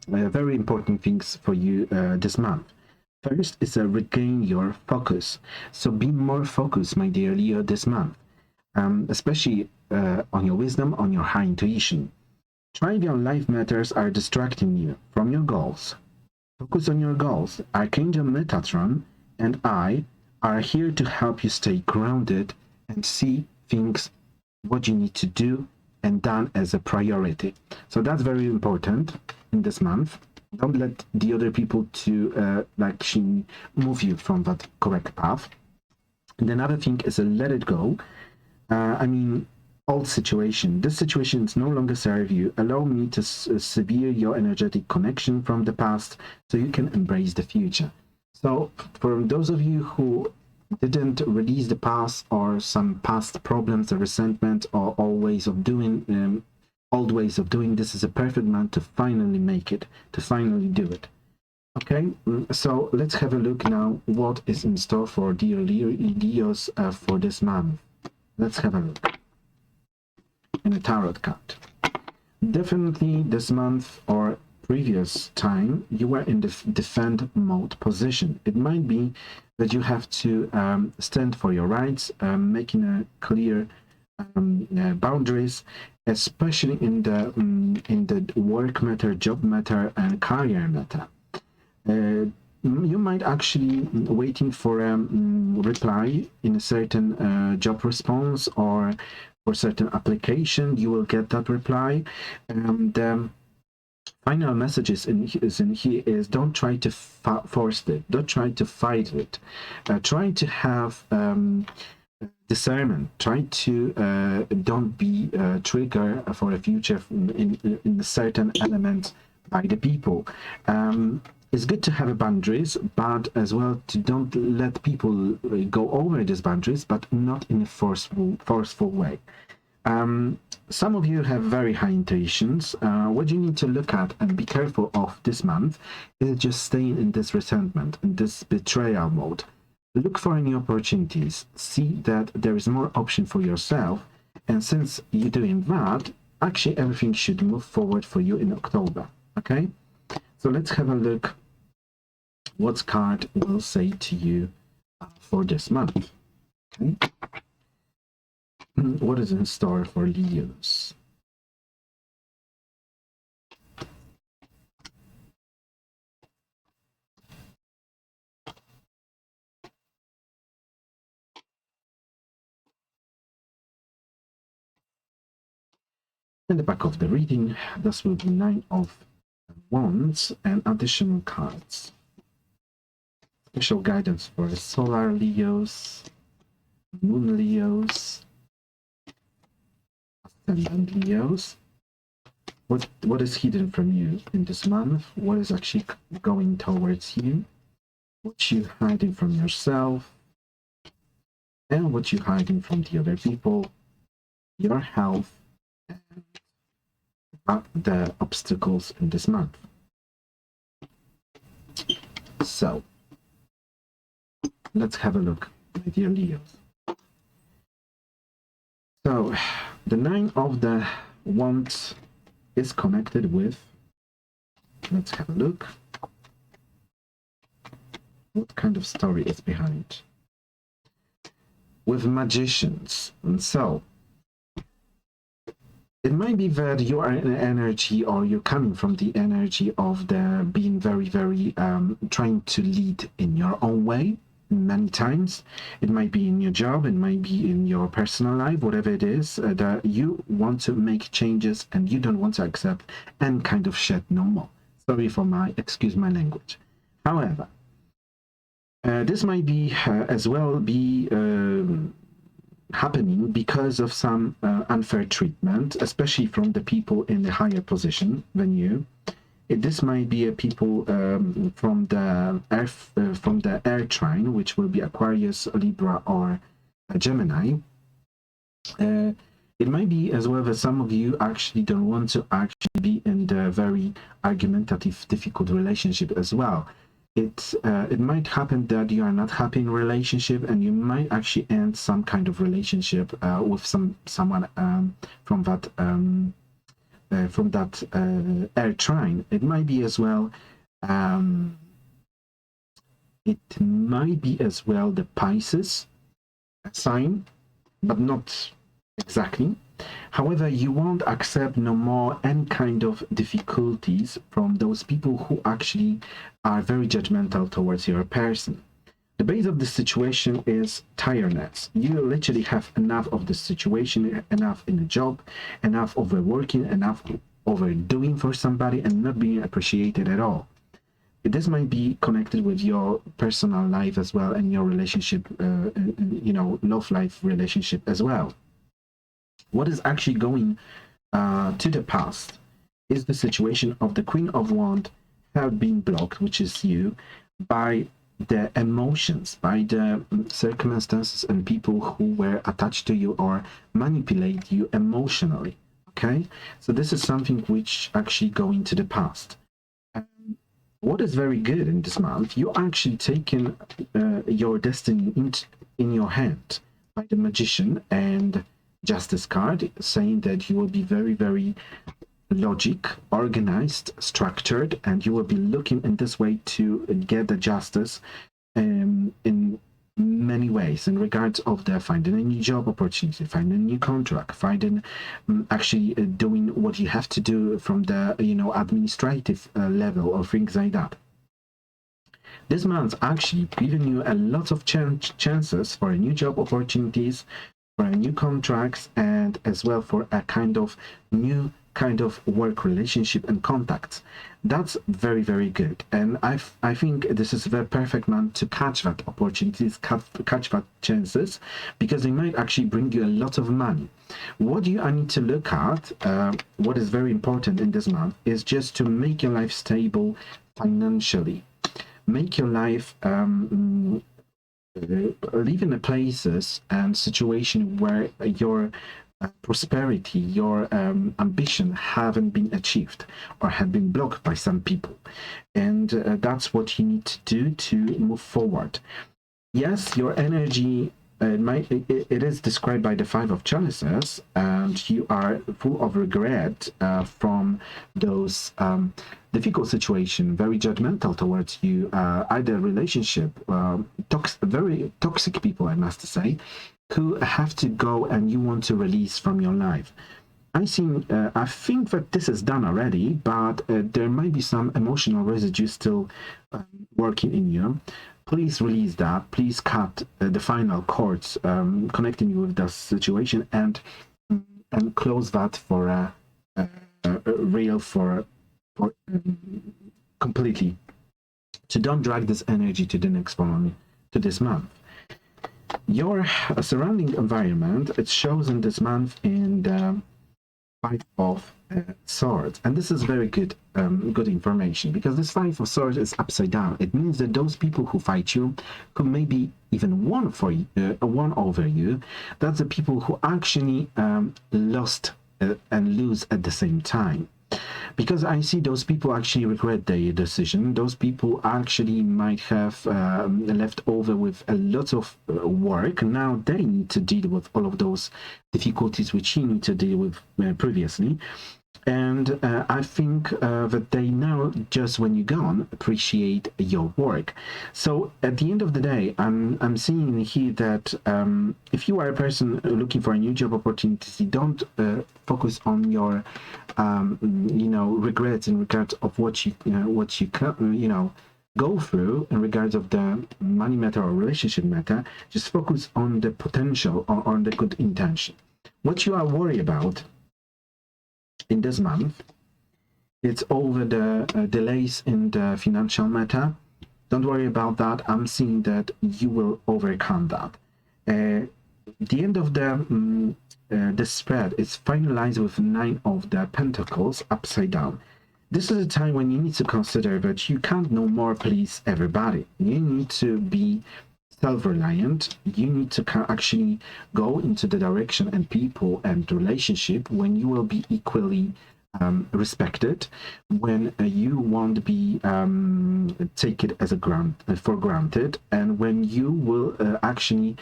very important things for you this month. First is regain your focus. So be more focused, my dear Leo, this month. Especially on your wisdom, on your high intuition. Trivial life matters are distracting you from your goals. Focus on your goals. Archangel Metatron and I are here to help you stay grounded and see things, what you need to do and done as a priority. So that's very important in this month. Don't let the other people to move you from that correct path. And another thing is let it go. Old situation. This situation no longer serve you. Allow me to sever your energetic connection from the past so you can embrace the future. So for those of you who didn't release the past or some past problems or resentment or old ways of doing, this is a perfect month to finally make it, to finally do it. Okay, so let's have a look now what is in store for dear Leos for this month. Let's have a look in a tarot card. Definitely this month or previous time you were in the defend mode position. It might be that you have to stand for your rights, making a clear boundaries, especially in the work matter, job matter, and career matter. You might actually waiting for a reply in a certain job response or for certain application. You will get that reply. The final messages in here is don't try to force it. Don't try to fight it. Try to have discernment. Try to don't be trigger for a future in a certain element by the people. It's good to have boundaries, but as well to don't let people go over these boundaries, but not in a forceful way. Some of you have very high intuitions. What you need to look at and be careful of this month is just staying in this resentment, in this betrayal mode. Look for new opportunities. See that there is more option for yourself, and since you're doing that, actually everything should move forward for you in October. Okay, so let's have a look what card will say to you for this month. Okay, what is in store for Leos? In the back of the reading, this will be 9 of Wands and additional cards. Special guidance for Solar Leos, Moon Leos, Ascendant Leos. What is hidden from you in this month? What is actually going towards you? What you hiding from yourself? And what you hiding from the other people? Your health and the obstacles in this month. So let's have a look, my dear Leos. So the 9 of the Wands is connected with, let's have a look, What kind of story is behind? With magicians. And so it might be that you are in energy, or you're coming from the energy of the being very, very trying to lead in your own way many times. It might be in your job, it might be in your personal life, whatever it is, that you want to make changes and you don't want to accept any kind of shit no more. Sorry for excuse my language. However, this might be as well be happening because of some unfair treatment, especially from the people in the higher position than you. This might be a people from the air trine, which will be Aquarius, Libra, or Gemini. It might be as well that some of you actually don't want to actually be in the very argumentative, difficult relationship as well. It might happen that you are not happy in a relationship, and you might actually end some kind of relationship with someone from that air trine. It might be as well the Pisces sign, but not exactly. However, you won't accept no more any kind of difficulties from those people who actually are very judgmental towards your person. The base of the situation is tiredness. You literally have enough of the situation, enough in the job, enough overworking, enough overdoing for somebody and not being appreciated at all. This might be connected with your personal life as well, and your relationship, love life relationship as well. What is actually going to the past is the situation of the Queen of Wands have been blocked, which is you, by the emotions, by the circumstances and people who were attached to you or manipulate you emotionally. Okay, so this is something which actually go into the past. What is very good in this month, you actually taken your destiny in your hand by the Magician and Justice card, saying that you will be very, very logic, organized, structured, and you will be looking in this way to get the justice in many ways in regards of the finding a new job opportunity, finding a new contract, finding actually doing what you have to do from the administrative level or things like that. This month actually giving you a lot of chances for a new job opportunities, for a new contracts, and as well for a new kind of work relationship and contacts. That's very, very good, and I think this is the perfect month to catch that opportunities, catch that chances, because they might actually bring you a lot of money. What you need to look at, what is very important in this month, is just to make your life stable financially, make your life live in the places and situation where your prosperity, your ambition haven't been achieved or have been blocked by some people, and that's what you need to do to move forward. Yes, your energy it is described by the Five of Chalices, and you are full of regret from those difficult situation, very judgmental towards you, either relationship, very toxic people, I must say, who have to go and you want to release from your life. I think that this is done already, but there might be some emotional residue still working in you. Please release that. Please cut the final cords connecting you with that situation, and close that for real, for completely. So don't drag this energy to the next one, to this month. Your surrounding environment, it shows in this month in the Five of Swords, and this is very good good information, because this Five of Swords is upside down. It means that those people who fight you, who maybe even won over you, that's the people who actually lost and lose at the same time. Because I see those people actually regret their decision. Those people actually might have left over with a lot of work. Now they need to deal with all of those difficulties which you need to deal with previously. And I think that they now, just when you're gone, appreciate your work. So at the end of the day, I'm seeing here that if you are a person looking for a new job opportunity, don't focus on your regrets in regards of what you go through in regards of the money matter or relationship matter. Just focus on the potential or on the good intention. What you are worried about in this month, it's over the delays in the financial matter. Don't worry about that. I'm seeing that you will overcome that. The end of the spread is finalized with 9 of the Pentacles upside down. This is a time when you need to consider that you can't no more please everybody. You need to be self-reliant. You need to actually go into the direction and people and relationship when you will be equally respected, when you won't be take it as for granted, and when you will actually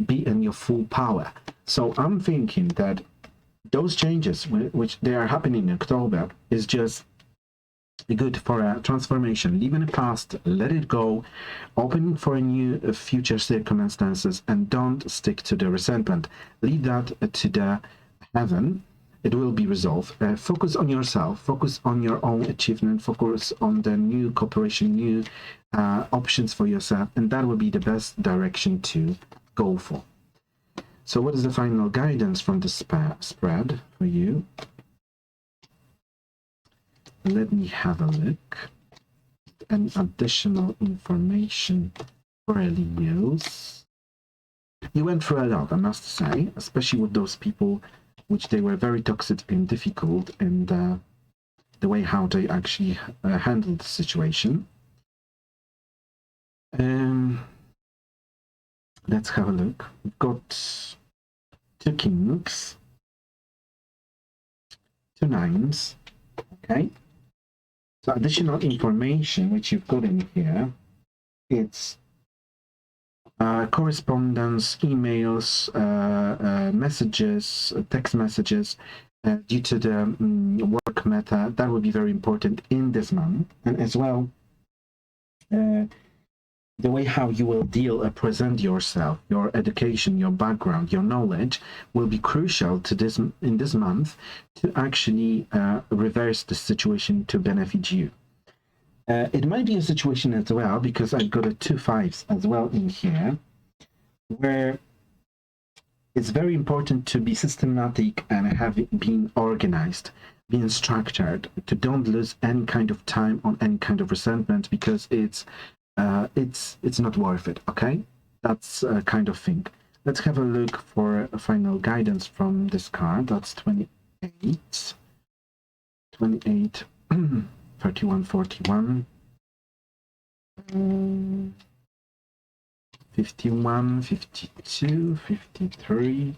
be in your full power. So I'm thinking that those changes which they are happening in October is just good for a transformation, leaving the past, let it go, opening for a new future circumstances, and don't stick to the resentment. Leave that to the heaven. It will be resolved. Focus on yourself, focus on your own achievement, focus on the new cooperation, new options for yourself, and that will be the best direction to go for. So what is the final guidance from the spread for you? Let me have a look. And additional information for Leos. You went through a lot, I must say, especially with those people which they were very toxic and difficult, and the way how they actually handled the situation. Let's have a look. We've got 2 kings, 2 nines. Okay. So additional information which you've got in here, it's correspondence, emails, messages, text messages, due to the work matter. That will be very important in this month. And as well, the way how you will present yourself, your education, your background, your knowledge will be crucial to this in this month to actually reverse the situation to benefit you. It might be a situation as well, because I've got a 2 5s as well in here, where it's very important to be systematic and being organized, being structured, to don't lose any kind of time on any kind of resentment, because it's not worth it. Okay, that's a kind of thing. Let's have a look for a final guidance from this card. That's 28 31 41 51 52 53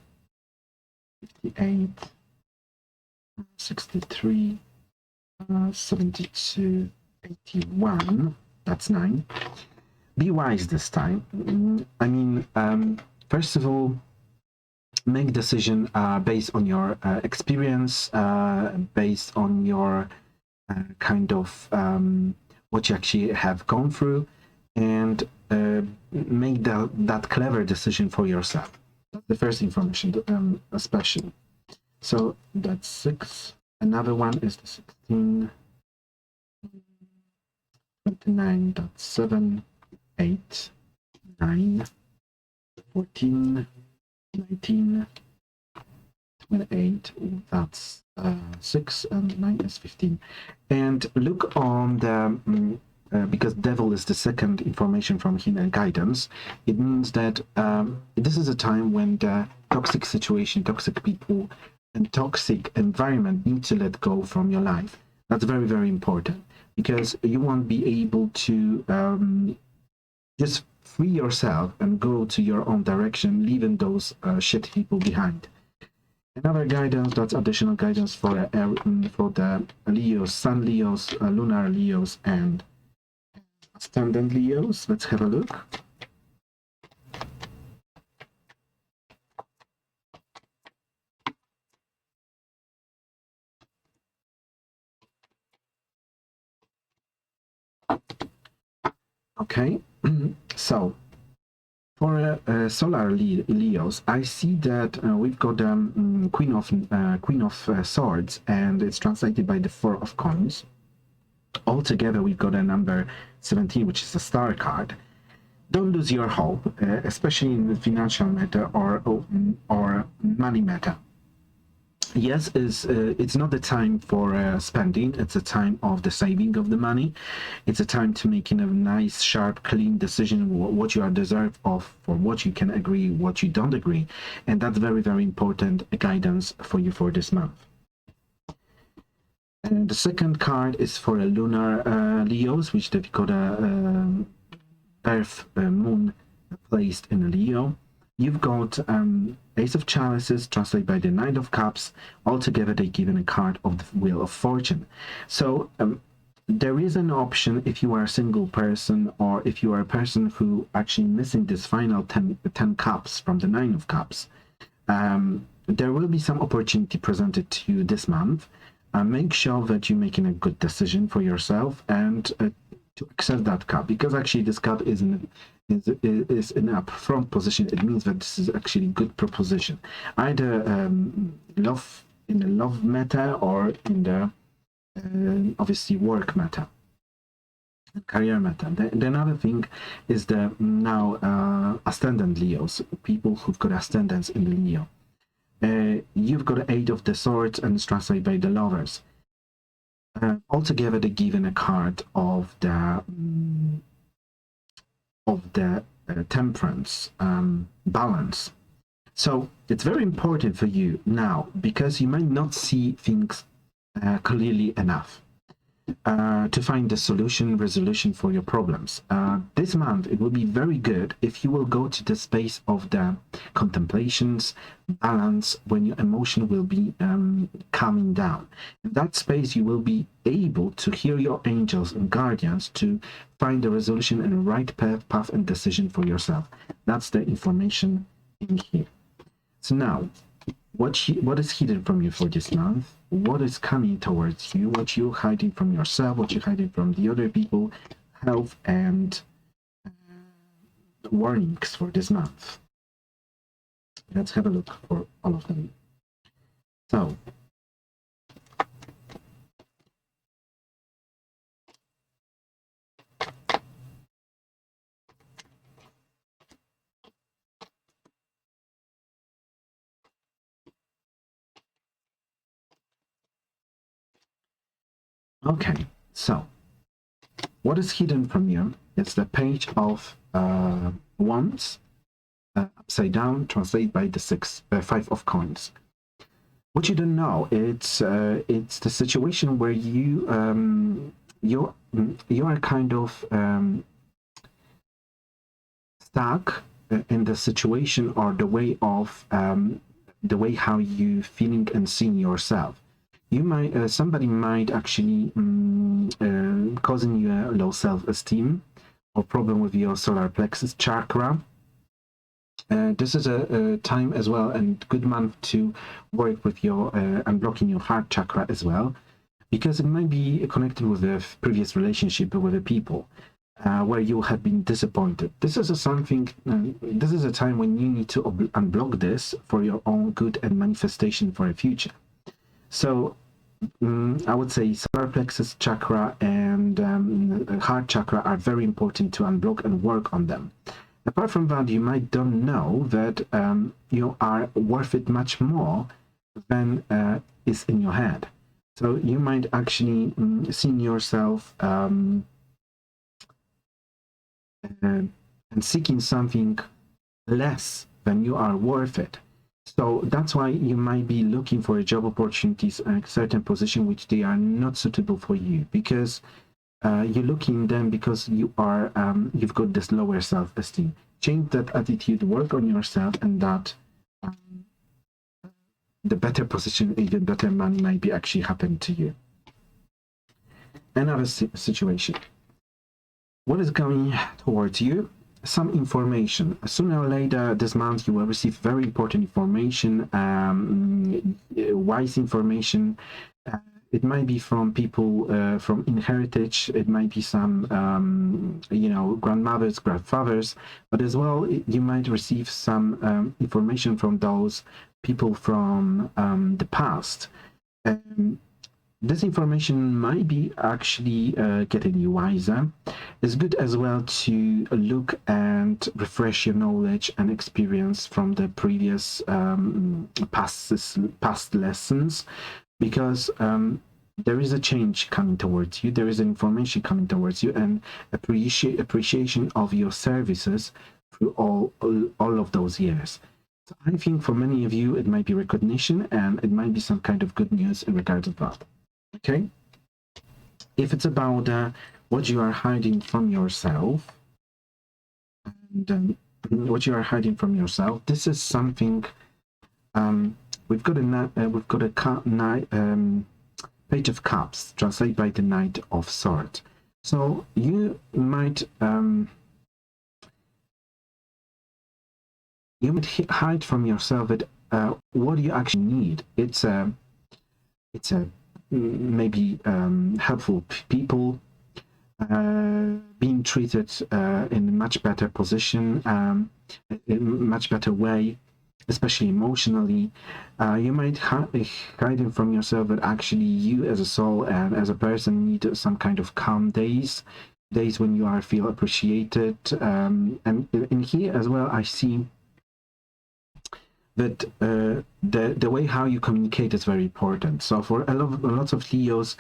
58 63 72 81. That's 9. Be wise this time. I mean, first of all, make decision based on your experience, based on your kind of what you actually have gone through, and make that clever decision for yourself. That's the first information, especially. So that's 6. Another one is the 16. 29, that's 7, 8, 9, 14, 19, 28, that's 6, and 9 is 15. And look on the, because devil is the second information from him and guidance, it means that this is a time when the toxic situation, toxic people, and toxic environment need to let go from your life. That's very, very important, because you won't be able to just free yourself and go to your own direction, leaving those shit people behind. Another guidance, that's additional guidance for the Leos, Sun Leos, Lunar Leos, and Ascendant Leos. Let's have a look. Okay, so for solar Leos, I see that we've got Queen of Swords, and it's translated by the Four of Coins. Altogether, we've got a number 17, which is a star card. Don't lose your hope, especially in the financial matter or money matter. Yes, it's not the time for spending. It's a time of the saving of the money. It's a time to making a nice, sharp, clean decision what you are deserved of, for what you can agree, what you don't agree, and that's very, very important guidance for you for this month. And the second card is for a lunar Leos, which they've got a Earth moon placed in a Leo. You've got Ace of Chalices, translated by the Knight of Cups. Altogether, they given a card of the Wheel of Fortune. So there is an option if you are a single person, or if you are a person who actually missing this final 10 cups from the Nine of Cups. There will be some opportunity presented to you this month. Make sure that you're making a good decision for yourself and to accept that cup, because actually this cup is in a front position. It means that this is actually a good proposition, either love in the love matter or in the obviously work matter, career matter. The another thing is the now ascendant Leos, people who've got ascendants in the Leo. You've got Eight of the Swords, and it's translated by the Lovers. Altogether, they're given a card of the temperance, balance. So it's very important for you now, because you might not see things clearly enough to find the resolution for your problems. This month, it will be very good if you will go to the space of the contemplations, balance, when your emotion will be calming down. In that space, you will be able to hear your angels and guardians to find the resolution and the right path and decision for yourself. That's the information in here. So now, what is hidden from you for this month? What is coming towards you? What you're hiding from yourself? What you're hiding from the other people? Health and warnings for this month. Let's have a look for all of them. So, okay, so what is hidden from you? It's the Page of Wands, upside down, translated by the Five of Coins. What you don't know, it's the situation where you are kind of stuck in the situation, or the way how you feeling and seeing yourself. You might somebody might actually causing you a low self-esteem or problem with your solar plexus chakra. This is a time as well, and good month to work with your unblocking your heart chakra as well, because it might be connected with a previous relationship with the people where you have been disappointed. This is this is a time when you need to unblock this for your own good and manifestation for a future. So I would say solar plexus chakra and heart chakra are very important to unblock and work on them. Apart from that, you might don't know that you are worth it much more than is in your head. So you might actually see yourself and seeking something less than you are worth it. So that's why you might be looking for a job opportunities in a certain position which they are not suitable for you, because you're looking them because you are you've got this lower self-esteem. Change that attitude, work on yourself, and that the better position, even better money might be actually happen to you. Another situation. What is coming towards you? Some information. Sooner or later this month you will receive very important information, wise information. it might be from people from inheritance. It might be some you know, grandmothers, grandfathers, but as well you might receive some information from those people from the past. This information might be actually getting you wiser. It's good as well to look and refresh your knowledge and experience from the previous past lessons, because there is a change coming towards you, there is information coming towards you, and appreciation of your services through all of those years. So I think for many of you it might be recognition, and it might be some kind of good news in regards to that. Okay, if it's about what you are hiding from yourself, and what you are hiding from yourself, this is something. We've got a Page of Cups, translated by the Knight of Swords. So you might hide from yourself that what you actually need. It's a maybe helpful people, being treated in a much better position, in a much better way, especially emotionally. You might hide from yourself that actually you as a soul and as a person need some kind of calm days when you feel appreciated. And in here as well, I see that the way how you communicate is very important. So for lots of Leos,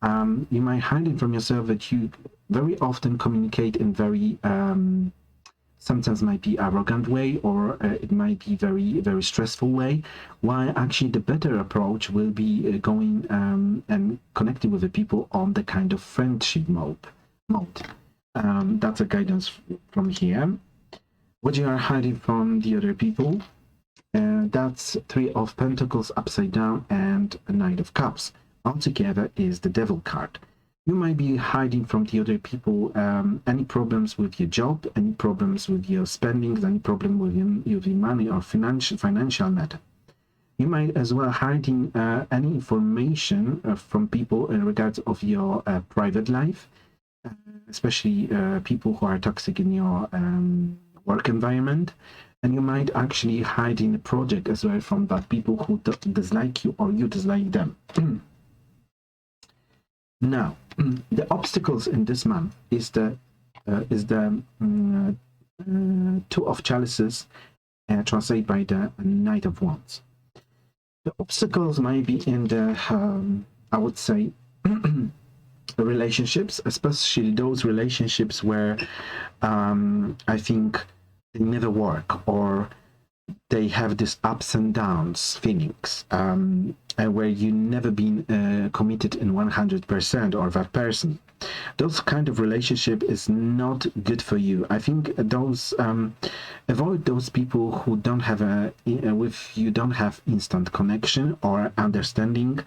you might hide from yourself that you very often communicate in very sometimes might be arrogant way, or it might be very stressful way, while actually the better approach will be going and connecting with the people on the kind of friendship mode. That's a guidance from here. What you are hiding from the other people, that's Three of Pentacles upside down and a Knight of Cups. Altogether is the Devil card. You might be hiding from the other people any problems with your job, any problems with your spendings, any problem with your money or financial matter. You might as well hiding any information from people in regards of your private life, especially people who are toxic in your work environment. And you might actually hide in a project as well from that people who dislike you or you dislike them. Now, the obstacles in this month is the Two of Chalices, translated by the Knight of Wands. The obstacles might be in the, I would say, relationships, especially those relationships where I think they never work, or they have this ups and downs feelings, and where you never been committed in 100% or that person. Those kind of relationship is not good for you. I think those avoid those people who don't have with you don't have instant connection or understanding,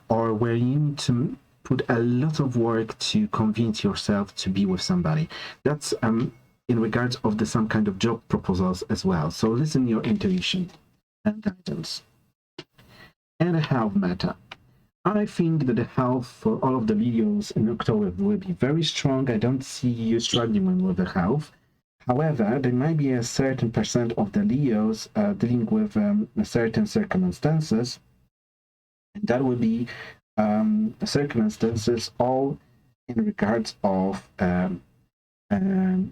or where you need to put a lot of work to convince yourself to be with somebody. That's in regards of some kind of job proposals as well. So listen your intuition and guidance. And the health matter. I think that the health for all of the Leos in October will be very strong. I don't see you struggling with the health. However, there might be a certain percent of the Leos dealing with certain circumstances, and that will be circumstances all in regards of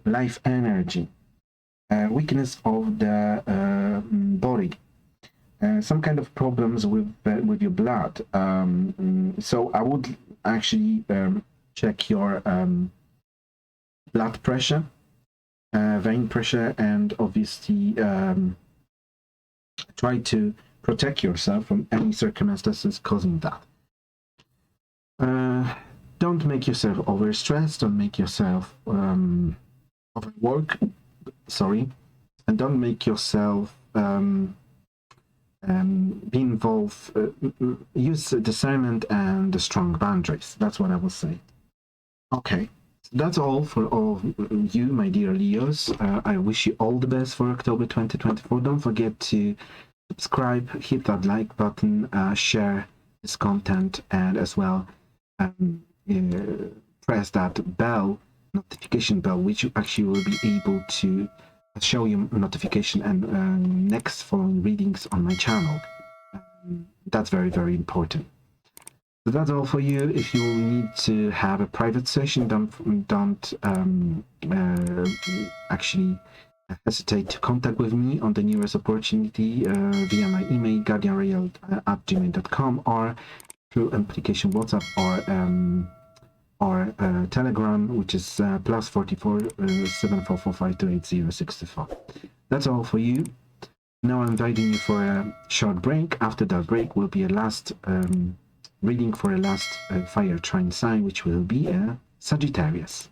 life energy, weakness of the body, some kind of problems with your blood. So I would actually check your blood pressure, vein pressure, and obviously try to protect yourself from any circumstances causing that. Don't make yourself overstressed, don't make yourself overwork, and don't make yourself be involved. Use discernment and the strong boundaries. That's what I will say. Okay, so that's all for all of you, my dear Leos. I wish you all the best for October 2024. Don't forget to subscribe, hit that like button, share this content, and as well press that bell, notification bell, which you actually will be able to show you notification and next following readings on my channel. That's very, very important. So that's all for you. If you need to have a private session, don't actually hesitate to contact with me on the newest opportunity via my email guardianreiyel@gmail.com, or through application WhatsApp or Telegram, which is +44 7445280624. That's all for you. Now I'm inviting you for a short break. After that break will be a last reading for a last fire trine sign, which will be a Sagittarius.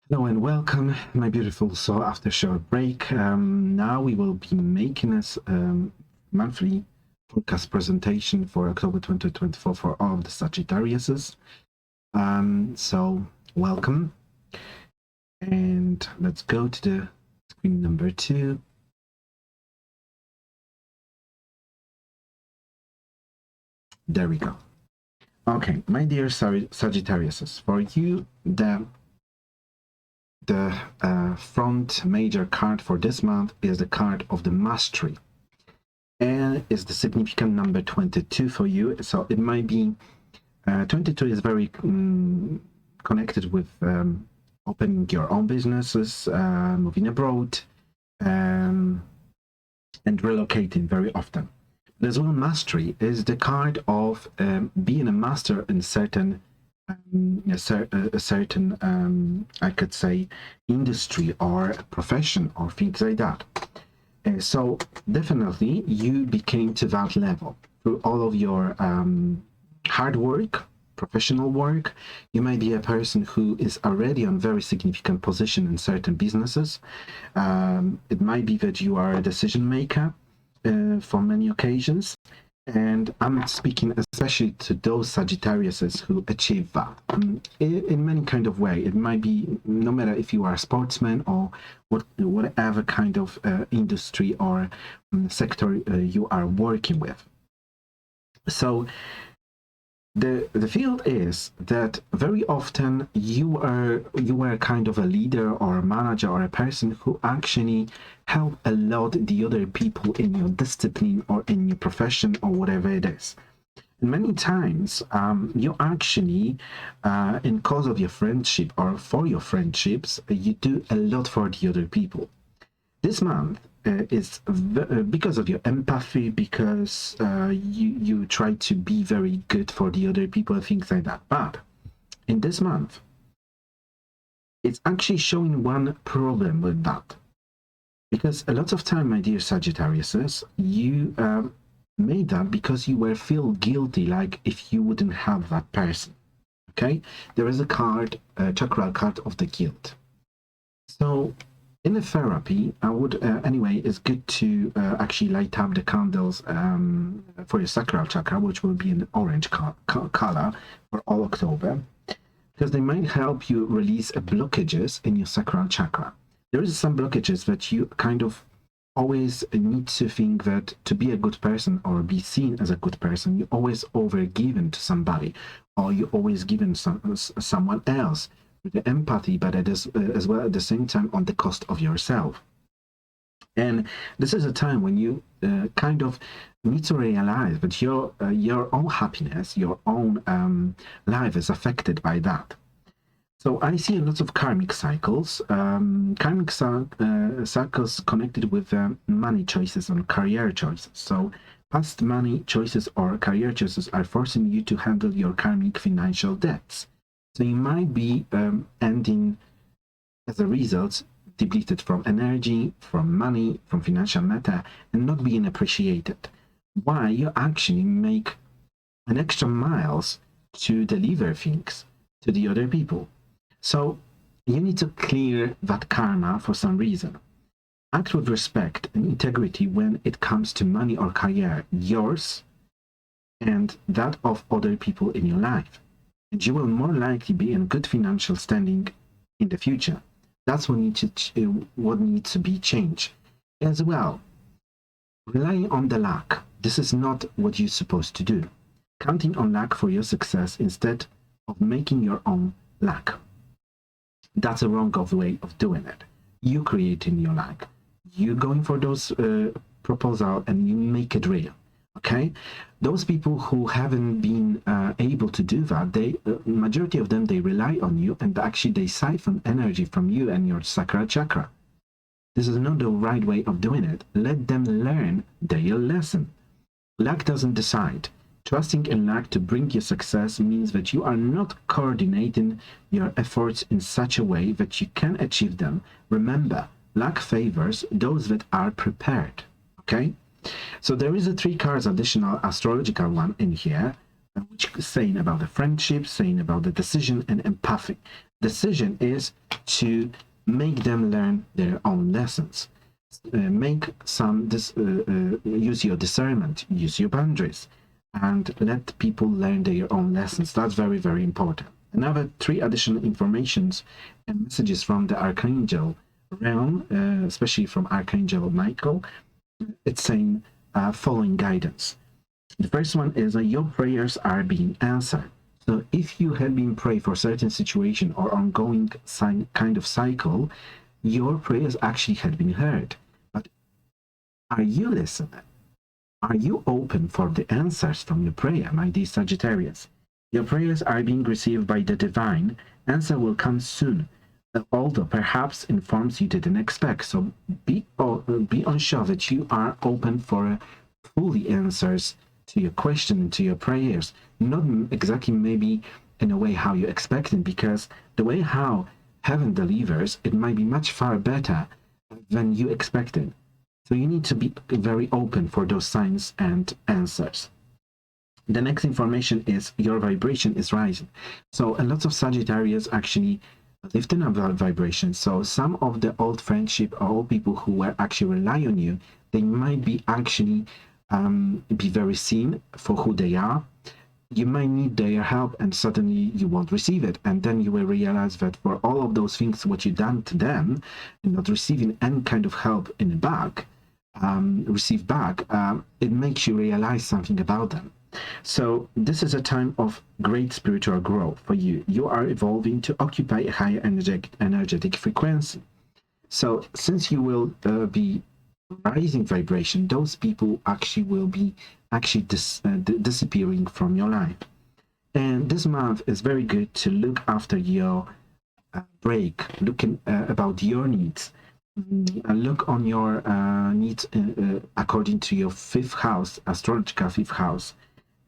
Hello and welcome, my beautiful soul, after a short break. Now we will be making us monthly forecast presentation for October 2024 for all of the Sagittariuses. So welcome, and let's go to the screen number 2. There we go. Okay, my dear Sagittariuses, for you the front major card for this month is the card of the Mastery, and is the significant number 22 for you. So it might be 22 is very connected with opening your own businesses, moving abroad, and relocating very often. As well, mastery is the card of being a master in certain a certain I could say industry or profession or things like that. So definitely you became to that level through all of your hard work, professional work. You might be a person who is already on very significant position in certain businesses. It might be that you are a decision maker for many occasions. And I'm speaking especially to those Sagittariuses who achieve that in many kind of way. It might be no matter if you are a sportsman or whatever kind of industry or sector you are working with. So the field is that very often you were kind of a leader or a manager or a person who actually help a lot the other people in your discipline or in your profession or whatever it is. And many times you actually in cause of your friendship or for your friendships you do a lot for the other people. This month is because of your empathy, because you try to be very good for the other people, things like that. But in this month, it's actually showing one problem with that. Because a lot of time, my dear Sagittariuses, you made that because you were feel guilty, like if you wouldn't have that person. Okay? There is a card, a chakra card of the guilt. So in the therapy, I would, anyway, it's good to actually light up the candles for your sacral chakra, which will be an orange color for all October, because they might help you release blockages in your sacral chakra. There is some blockages that you kind of always need to think that to be a good person or be seen as a good person, you always overgiven to somebody, or you always given someone else. The empathy, but it is as well at the same time on the cost of yourself. And this is a time when you kind of need to realize that your own happiness, your own life is affected by that. So I see a lot of karmic cycles, cycles connected with money choices and career choices. So past money choices or career choices are forcing you to handle your karmic financial debts. So you might be ending, as a result, depleted from energy, from money, from financial matter, and not being appreciated. Why you actually make an extra miles to deliver things to the other people. So you need to clear that karma for some reason. Act with respect and integrity when it comes to money or career, yours and that of other people in your life. And you will more likely be in good financial standing in the future. That's what needs to be changed. As well, relying on the luck. This is not what you're supposed to do. Counting on luck for your success instead of making your own luck. That's a wrong way of doing it. You creating your luck. You going for those proposals and you make it real. Okay, those people who haven't been able to do that, majority of them, they rely on you, and actually they siphon energy from you and your sacral chakra. This is not the right way of doing it. Let them learn their lesson. Luck doesn't decide. Trusting in luck to bring you success means that you are not coordinating your efforts in such a way that you can achieve them. Remember, luck favors those that are prepared. Okay? So there is a 3 cards additional astrological one in here, which is saying about the friendship, saying about the decision and empathy. Decision is to make them learn their own lessons. Make some, use your discernment, use your boundaries, and let people learn their own lessons. That's very, very important. Another 3 additional informations and messages from the Archangel realm, especially from Archangel Michael. It's saying following guidance. The first one is that your prayers are being answered. So if you have been praying for a certain situation or ongoing kind of cycle, your prayers actually had been heard. But are you listening? Are you open for the answers from your prayer, my dear Sagittarius? Your prayers are being received by the divine. Answer will come soon, although perhaps in forms you didn't expect. So be unsure that you are open for fully answers to your question and to your prayers. Not exactly maybe in a way how you expected, because the way how heaven delivers, it might be much far better than you expected. So you need to be very open for those signs and answers. The next information is your vibration is rising. So a lot of Sagittarius actually lift in a vibration. So some of the old friendship or old people who were actually rely on you, they might be actually be very seen for who they are. You might need their help and suddenly you won't receive it, and then you will realize that for all of those things what you done to them and not receiving any kind of help in the back, receive back, it makes you realize something about them. So this is a time of great spiritual growth for you. You are evolving to occupy a higher energetic frequency. So since you will be rising vibration, those people actually will be disappearing from your life. And this month is very good to look after your break, looking about your needs. Look on your needs according to your 5th house, astrological 5th house.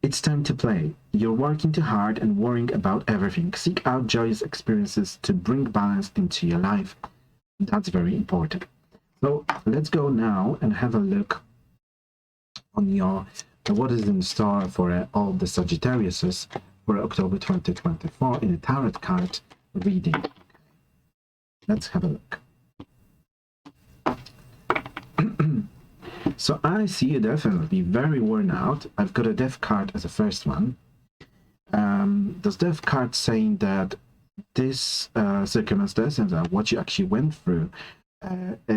It's time to play. You're working too hard and worrying about everything. Seek out joyous experiences to bring balance into your life. That's very important. So let's go now and have a look on your what is in store for all the Sagittariuses for October 2024 in a tarot card reading. Let's have a look. So I see you definitely very worn out. I've got a death card as a first one. This death card saying that this circumstances and what you actually went through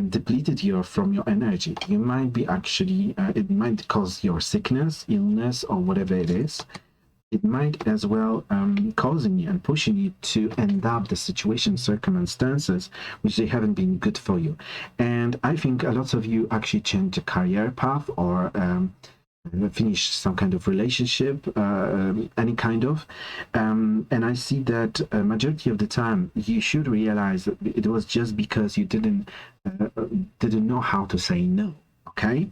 depleted you from your energy. You might be actually, it might cause your sickness, illness, or whatever it is. It might as well causing you and pushing you to end up the situation, circumstances which they haven't been good for you. And I think a lot of you actually change a career path or finish some kind of relationship, any kind of. And I see that majority of the time you should realize that it was just because you didn't know how to say no. Okay.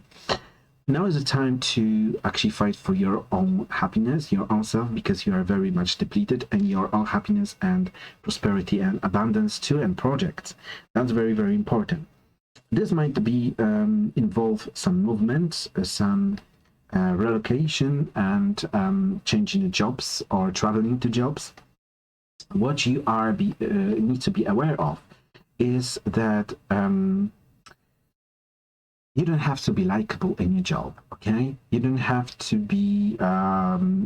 Now is the time to actually fight for your own happiness, your own self, because you are very much depleted, and your own happiness and prosperity and abundance too, and projects. That's very, very important. This might be involve some movements, some relocation, and changing the jobs or traveling to jobs. What you are need to be aware of is that you don't have to be likable in your job, okay? You don't have to be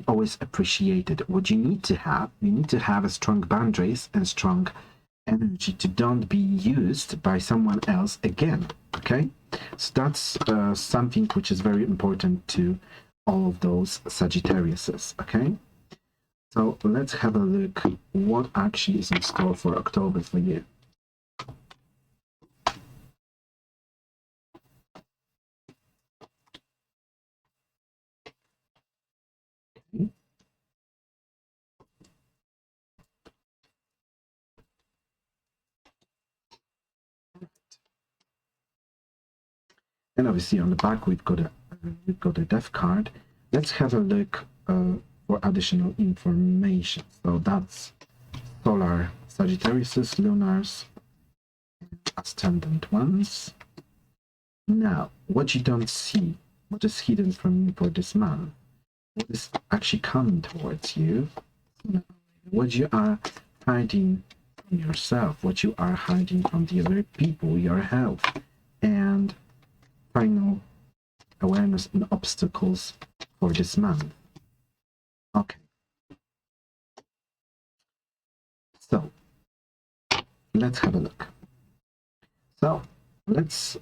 always appreciated. What you need to have a strong boundaries and strong energy to don't be used by someone else again, okay? So that's something which is very important to all of those Sagittariuses, okay? So let's have a look what actually is in store for October for you. And obviously on the back we've got a death card. Let's have a look for additional information. So that's solar Sagittarius, lunars, ascendant ones. Now, what you don't see, what is hidden from you for this month, what is actually coming towards you, what you are hiding from yourself, what you are hiding from the other people, your health, and final awareness and obstacles for this month. Okay. So let's have a look. So let's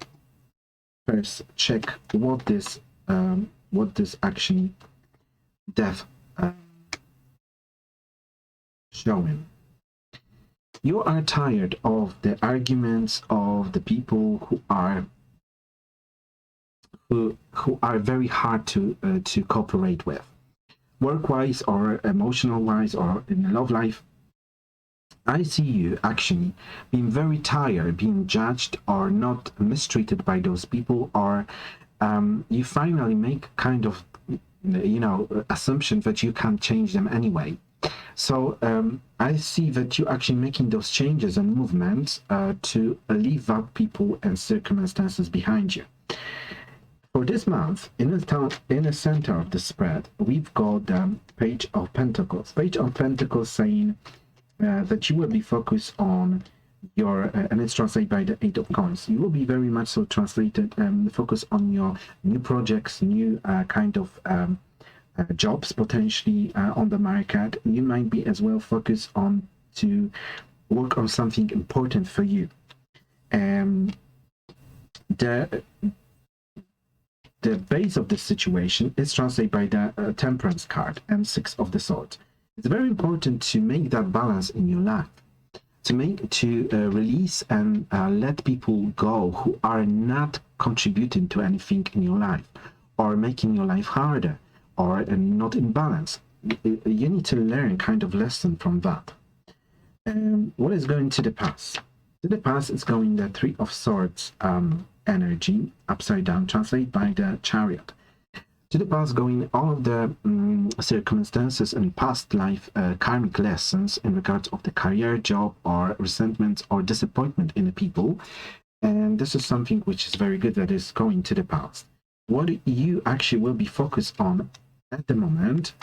first check what this actually death showing. You are tired of the arguments of the people who are very hard to cooperate with, work-wise or emotional-wise or in love life. I see you actually being very tired, being judged or not mistreated by those people, or you finally make kind of, you know, assumption that you can't change them anyway. So I see that you're actually making those changes and movements to leave out people and circumstances behind you. For this month, in the center of the spread, we've got the Page of Pentacles. Page of Pentacles saying that you will be focused on your, and it's translated by the Eight of Coins. You will be very much so translated, focus on your new projects, new kind of jobs potentially on the market. You might be as well focused on to work on something important for you. The base of this situation is translated by the Temperance card and Six of the Swords. It's very important to make that balance in your life, to release and let people go who are not contributing to anything in your life, or making your life harder, or not in balance. You need to learn kind of lesson from that. What is going to the past? To the past is going the Three of Swords energy, upside down, translated by the Chariot. To the past going all of the circumstances and past life karmic lessons in regards of the career, job, or resentment or disappointment in the people. And this is something which is very good that is going to the past. What you actually will be focused on at the moment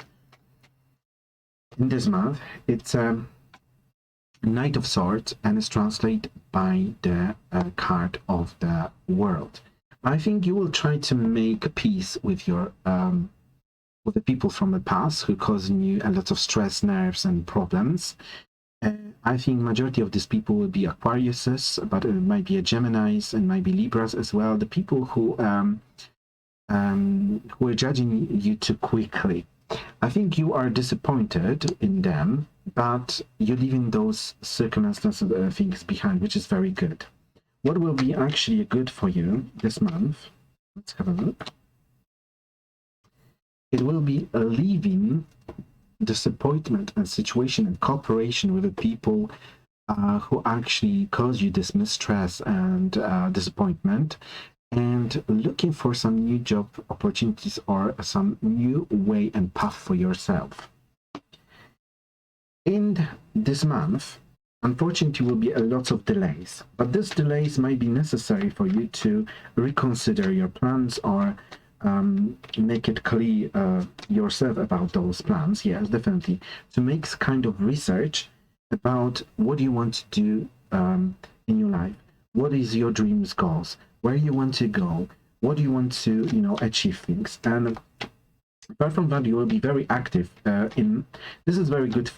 in this month, it's Knight of Swords, and is translated by the card of the World. I think you will try to make peace with your with the people from the past who causing you a lot of stress, nerves, and problems. I think majority of these people will be Aquariuses, but it might be a Geminis and might be Libras as well. The people who are judging you too quickly. I think you are disappointed in them, but you're leaving those circumstances things behind, which is very good. What will be actually good for you this month? Let's have a look. It will be leaving disappointment and situation and cooperation with the people who actually cause you this mistrust and disappointment, and looking for some new job opportunities or some new way and path for yourself. In this month, unfortunately, will be a lot of delays, but these delays might be necessary for you to reconsider your plans or make it clear yourself about those plans. Yes, definitely, to make kind of research about what you want to do in your life. What is your dreams, goals? Where you want to go? What do you want to, you know, achieve things? And apart from that, you will be very active in. This is very good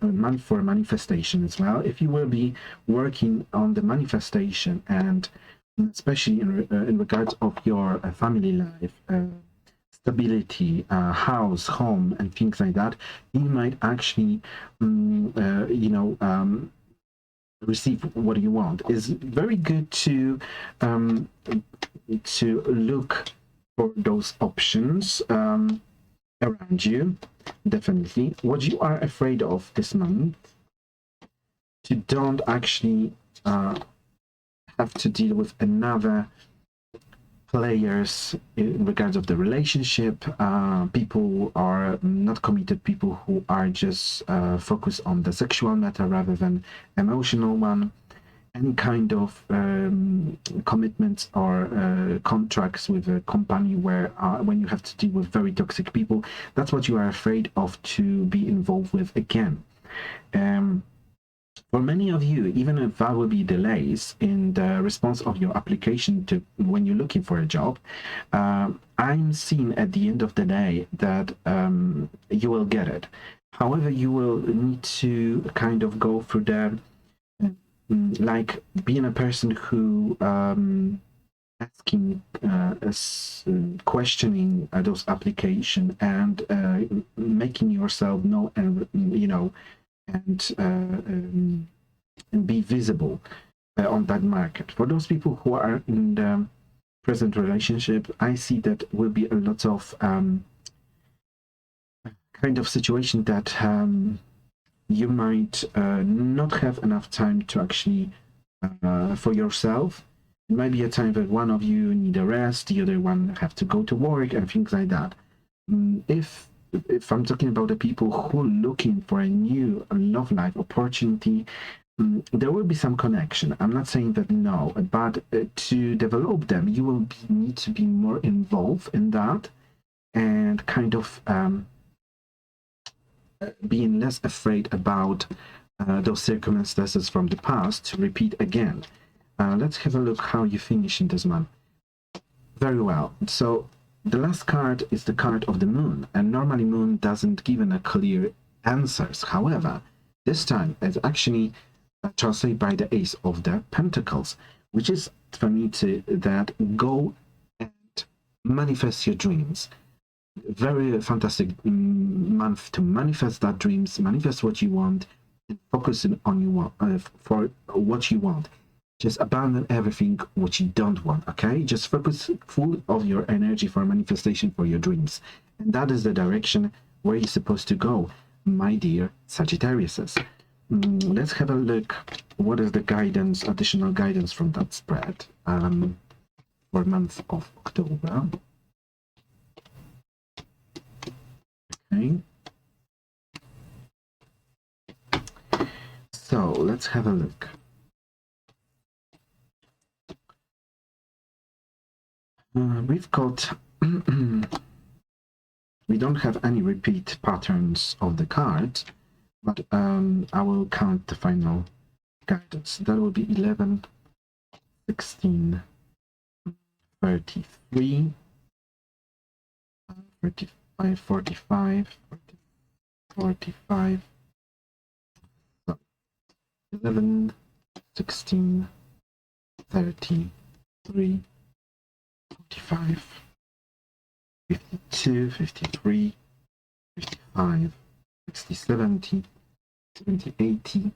month for manifestation as well. If you will be working on the manifestation, and especially in regards of your family life, stability, house, home, and things like that, you might actually, you know, receive what you want. It's very good to look for those options around you. Definitely, what you are afraid of this month, to don't actually have to deal with another players in regards of the relationship. People are not committed, people who are just focused on the sexual matter rather than emotional one. Any kind of commitments or contracts with a company where when you have to deal with very toxic people, that's what you are afraid of to be involved with again. For many of you, even if there will be delays in the response of your application to when you're looking for a job, I'm seeing at the end of the day that you will get it. However, you will need to kind of go through the like being a person who asking questioning those applications and making yourself know, and you know, and be visible on that market. For those people who are in the present relationship, I see that will be a lot of kind of situation that you might not have enough time to actually for yourself, It might be a time that one of you need a rest, the other one have to go to work and things like that. If I'm talking about the people who are looking for a new love life opportunity, there will be some connection. I'm not saying that no, but to develop them, you will need to be more involved in that, and kind of being less afraid about those circumstances from the past to repeat again. Let's have a look how you finish in this month. Very well. So the last card is the card of the moon, and normally moon doesn't give a clear answers. However, this time it's actually translated by the Ace of the Pentacles, which is for me to that go and manifest your dreams. Very fantastic month to manifest that dreams, manifest what you want, and focusing on you for what you want. Just abandon everything what you don't want, okay? Just focus full of your energy for manifestation for your dreams. And that is the direction where you're supposed to go, my dear Sagittariuses. Let's have a look. What is the guidance, additional guidance from that spread for month of October? Okay. So let's have a look. We've got we don't have any repeat patterns of the cards, but I will count the final guidance. That will be 11, 16, 33, 35, 45, 45. So 11, 16, 33, 45, 52, 53, 55, 60, 70, 70, 80,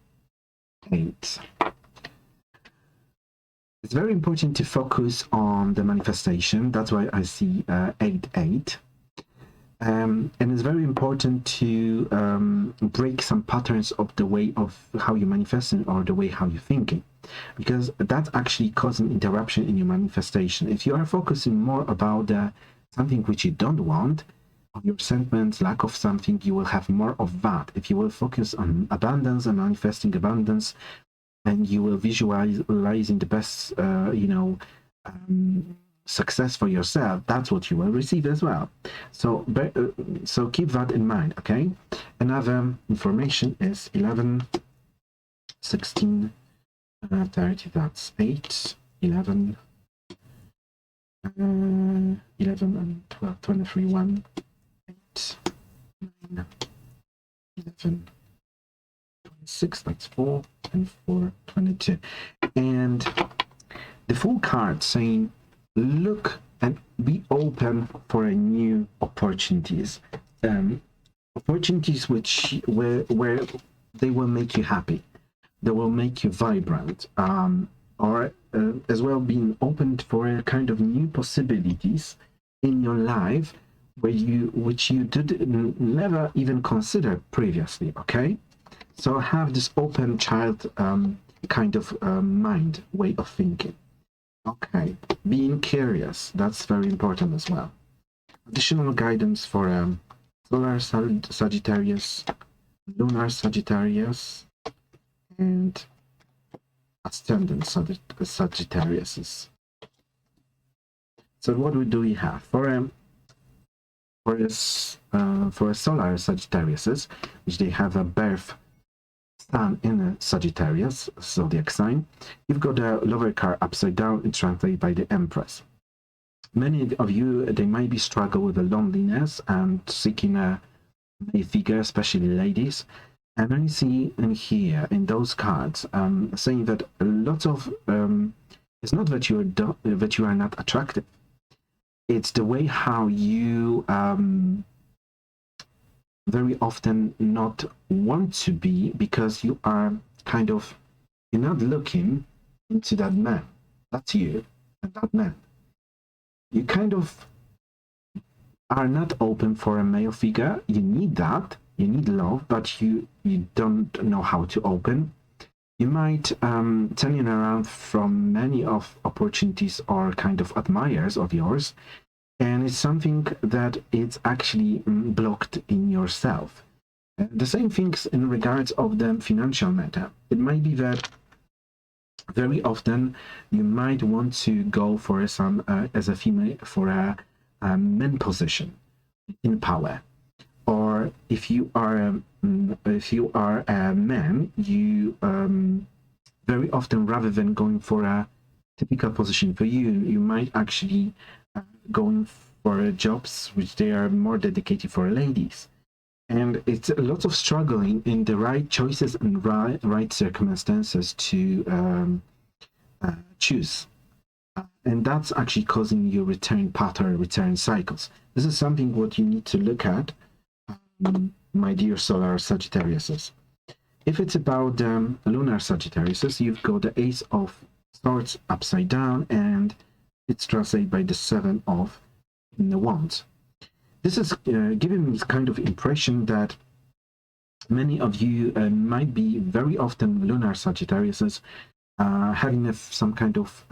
8. It's very important to focus on the manifestation. That's why I see 8, 8. And it's very important to break some patterns of the way of how you're manifesting or the way how you're thinking, because that's actually causing interruption in your manifestation. If you are focusing more about something which you don't want, on your sentiments, lack of something, you will have more of that. If you will focus on abundance and manifesting abundance, and you will visualizing the best, success for yourself, that's what you will receive as well. So so keep that in mind, okay? Another information is 11, 16, 30, that's 8, 11, 11 and 12, 23, 1, 8, 9, 11, 26, that's 4, and 4, 22. And the full card saying, look and be open for a new opportunities. Opportunities where they will make you happy, they will make you vibrant, or as well being open for a kind of new possibilities in your life which you did never even consider previously, okay? So have this open child kind of mind, way of thinking. Okay, being curious, that's very important as well. Additional guidance for solar Sagittarius, lunar Sagittarius, and ascendant Sagittarius. So what do we have for a solar Sagittarius, which they have a birth Sun in a Sagittarius zodiac sign? You've got a lover card upside down. It's translated by the Empress. Many of you, they might be struggle with the loneliness and seeking a male figure, especially ladies. And I see in here in those cards saying that a lot of it's not that you are not attractive. It's the way how you very often not want to be, because you are kind of, you're not looking into that man. That's you and that man. You kind of are not open for a male figure. You need that. You need love, but you don't know how to open. You might turning around from many of opportunities or kind of admirers of yours, and it's something that it's actually blocked in yourself. The same things in regards of the financial matter. It might be that very often you might want to go for some as a female for a man position in power, or if you are a man, you very often, rather than going for a typical position for you, you might actually going for jobs which they are more dedicated for ladies. And it's a lot of struggling in the right choices and right circumstances to choose. And that's actually causing you return pattern, return cycles. This is something what you need to look at, my dear solar Sagittariuses. If it's about lunar Sagittariuses, you've got the Ace of Swords upside down, and it's translated by the Seven of Wands. This is giving me kind of impression that many of you might be very often lunar Sagittariuses, having some kind of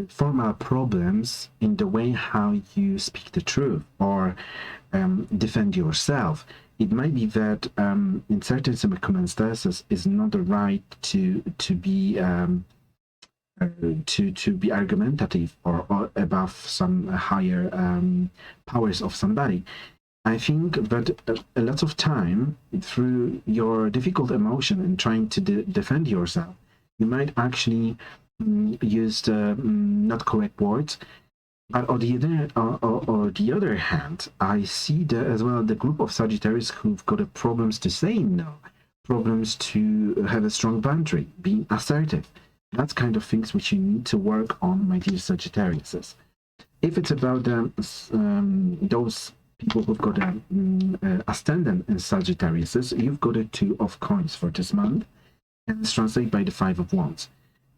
formal problems in the way how you speak the truth or defend yourself. It might be that in certain circumstances is not the right to be argumentative or above some higher powers of somebody. I think that a lot of time through your difficult emotion and trying to defend yourself, you might actually use the not correct words. But on the other hand, I see as well the group of Sagittarius who've got problems to say no, problems to have a strong boundary, being assertive. That's kind of things which you need to work on, my dear Sagittariuses. If it's about those people who've got a ascendant in Sagittariuses, you've got a Two of Coins for this month, and it's translated by the Five of Wands.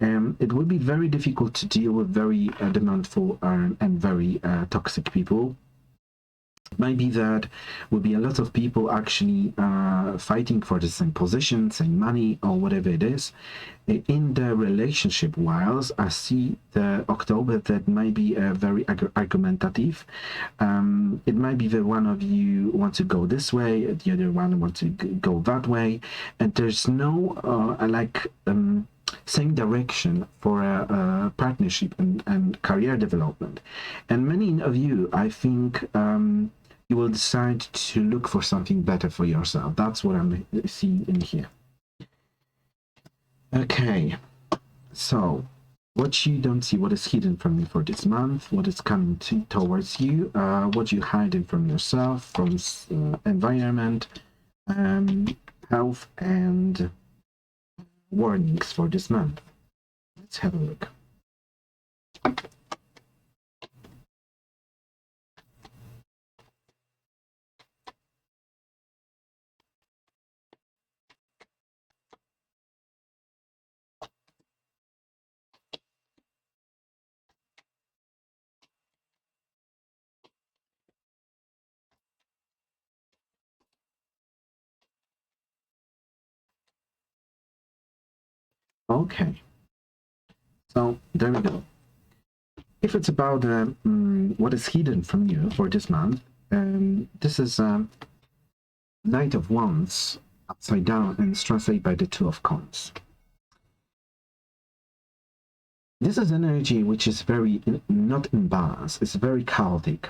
It will be very difficult to deal with very demandful and very toxic people. Maybe that will be a lot of people actually fighting for the same position, same money, or whatever it is. In the relationship wise, I see the October that might be very argumentative. It might be that one of you wants to go this way, the other one wants to go that way, and there's no same direction for a partnership and career development. And many of you, I think, you will decide to look for something better for yourself. That's what I'm seeing in here. Okay, so what you don't see, what is hidden from you for this month, what is coming towards you, what you hiding from yourself, from environment, health, and warnings for this month. Let's have a look. Okay, so there we go. If it's about what is hidden from you for this month, this is Knight of Wands upside down, and it's translated by the Two of Coins. This is energy which is very not in balance. It's very chaotic.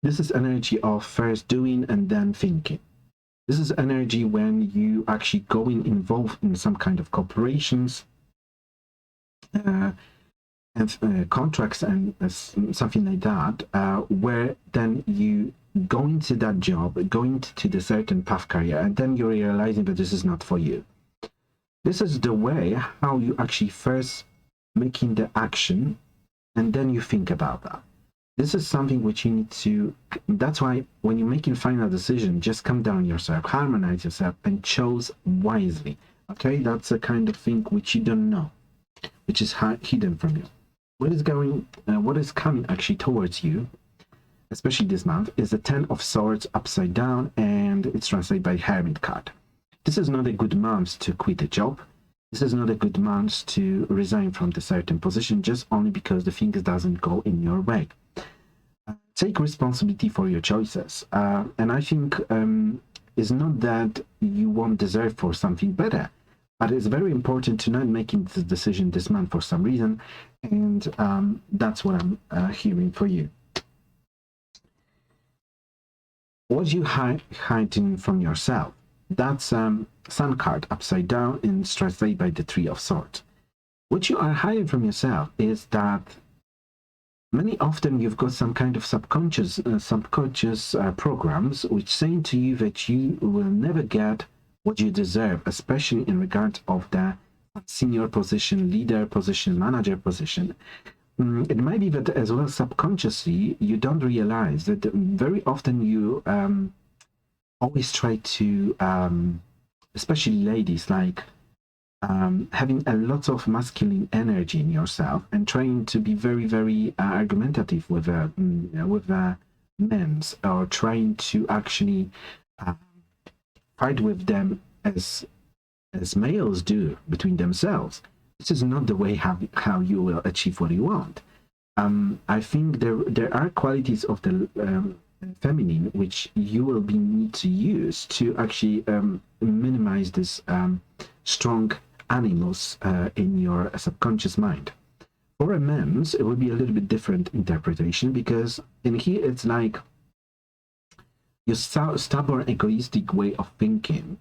This is energy of first doing and then thinking. This is energy when you actually going involved in some kind of corporations, and contracts and something like that, where then you go into that job, going to the certain path career, and then you're realizing that this is not for you. This is the way how you actually first making the action, and then you think about that. This is something which you need to, that's why when you're making final decision, just calm down yourself, harmonize yourself, and choose wisely. Okay, that's a kind of thing which you don't know, which is hidden from you. What is coming actually towards you, especially this month, is the Ten of Swords upside down, and it's translated by Hermit card. This is not a good month to quit a job. This is not a good month to resign from the certain position just only because the things doesn't go in your way. Take responsibility for your choices. And I think it's not that you won't deserve for something better, but it's very important to not making the decision this month for some reason. And that's what I'm hearing for you. What you hiding from yourself? That's Sun card upside down and translated by the Three of Swords. What you are hiding from yourself is that many often you've got some kind of subconscious programs which saying to you that you will never get what you deserve, especially in regard of the senior position, leader position, manager position. It might be that as well subconsciously you don't realize that very often you always try to, especially ladies, like having a lot of masculine energy in yourself and trying to be very, very argumentative with men, or trying to actually fight with them as males do between themselves. This is not the way how you will achieve what you want. I think there are qualities of the feminine which you will need to use to actually minimize this strong animals in your subconscious mind. For a man's, it will be a little bit different interpretation, because in here it's like your stubborn, egoistic way of thinking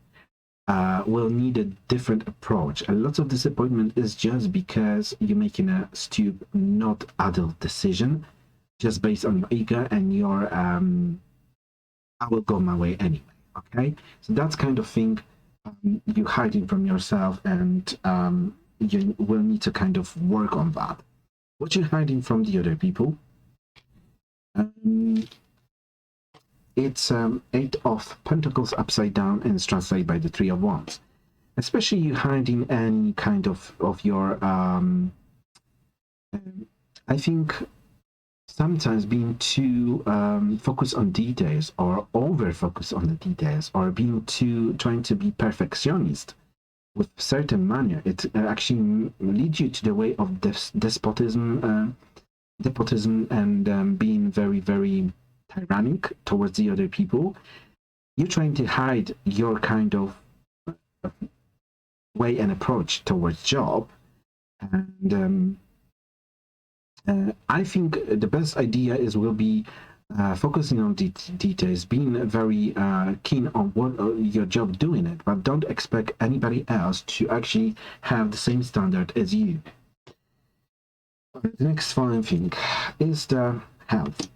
will need a different approach. A lot of disappointment is just because you're making a stupid, not adult decision, just based on your ego and your I will go my way anyway. Okay, so that's kind of thing you're hiding from yourself, and you will need to kind of work on that. What you're hiding from the other people, it's 8 of Pentacles upside down and it's translated by the 3 of Wands. Especially you hiding any kind of your I think sometimes being too focused on details, or over focused on the details, or being too trying to be perfectionist with certain manner, it actually leads you to the way of despotism and being very, very tyrannic towards the other people. You're trying to hide your kind of way and approach towards job, and I think the best idea will be focusing on details, being very keen on what your job doing it, but don't expect anybody else to actually have the same standard as you. The next following thing is the health.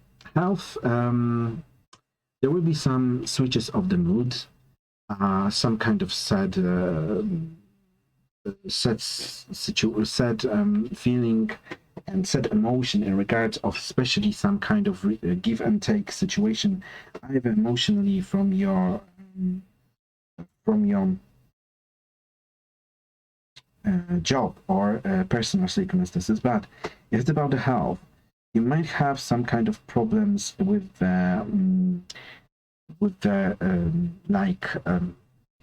There will be some switches of the mood, some kind of sad feeling and sad emotion in regards of especially some kind of give and take situation, either emotionally from your job or personal circumstances. But if it's about the health, you might have some kind of problems with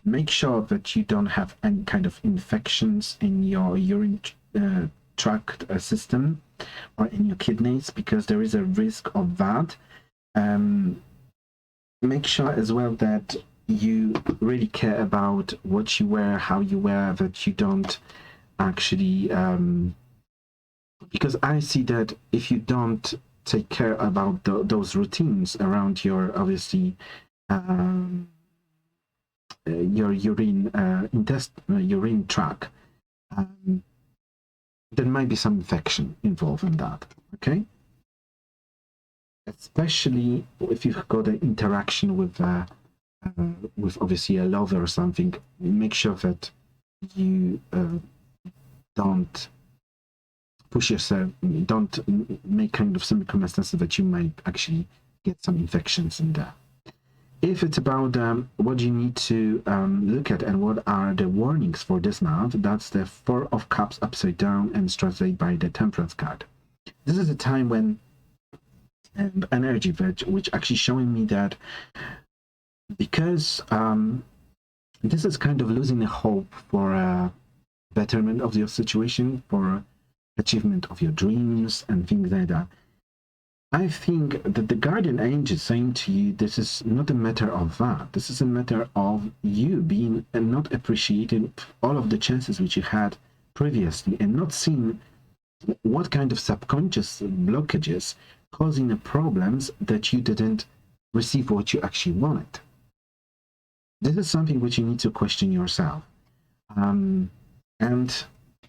make sure that you don't have any kind of infections in your urine tract system or in your kidneys, because there is a risk of that. Make sure as well that you really care about what you wear, how you wear, that you don't actually because I see that if you don't take care about those routines around your, obviously, your urine tract, there might be some infection involved in that. Okay, especially if you've got an interaction with obviously a lover or something. Make sure that you don't push yourself, don't make kind of circumstances that you might actually get some infections in there. If it's about what you need to look at and what are the warnings for this month, that's the 4 of Cups upside down and translated by the Temperance card. This is a time when energy which actually showing me that because this is kind of losing the hope for betterment of your situation, for achievement of your dreams and things like that. I think that the guardian angel is saying to you, this is not a matter of that. This is a matter of you being and not appreciating all of the chances which you had previously, and not seeing what kind of subconscious blockages causing the problems that you didn't receive what you actually wanted. This is something which you need to question yourself. And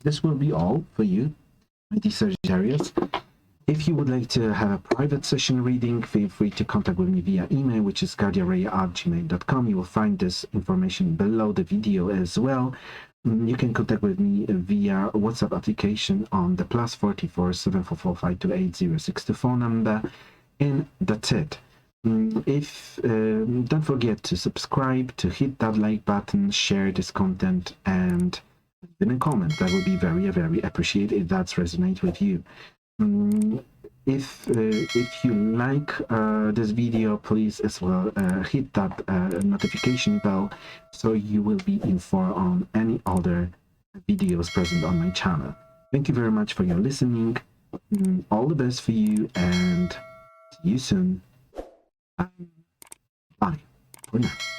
this will be all for you, my dear Sagittarius. If you would like to have a private session reading, feel free to contact with me via email, which is guardianreiyel@gmail.com. You will find this information below the video as well. You can contact with me via WhatsApp application on the +44 744 528 064 number, and that's it. If don't forget to subscribe, to hit that like button, share this content, and leave a comment. That would be very, very appreciated if that resonates with you. If you like this video, please as well hit that notification bell so you will be informed on any other videos present on my channel. Thank you very much for your listening. All the best for you, and see you soon. Bye for now.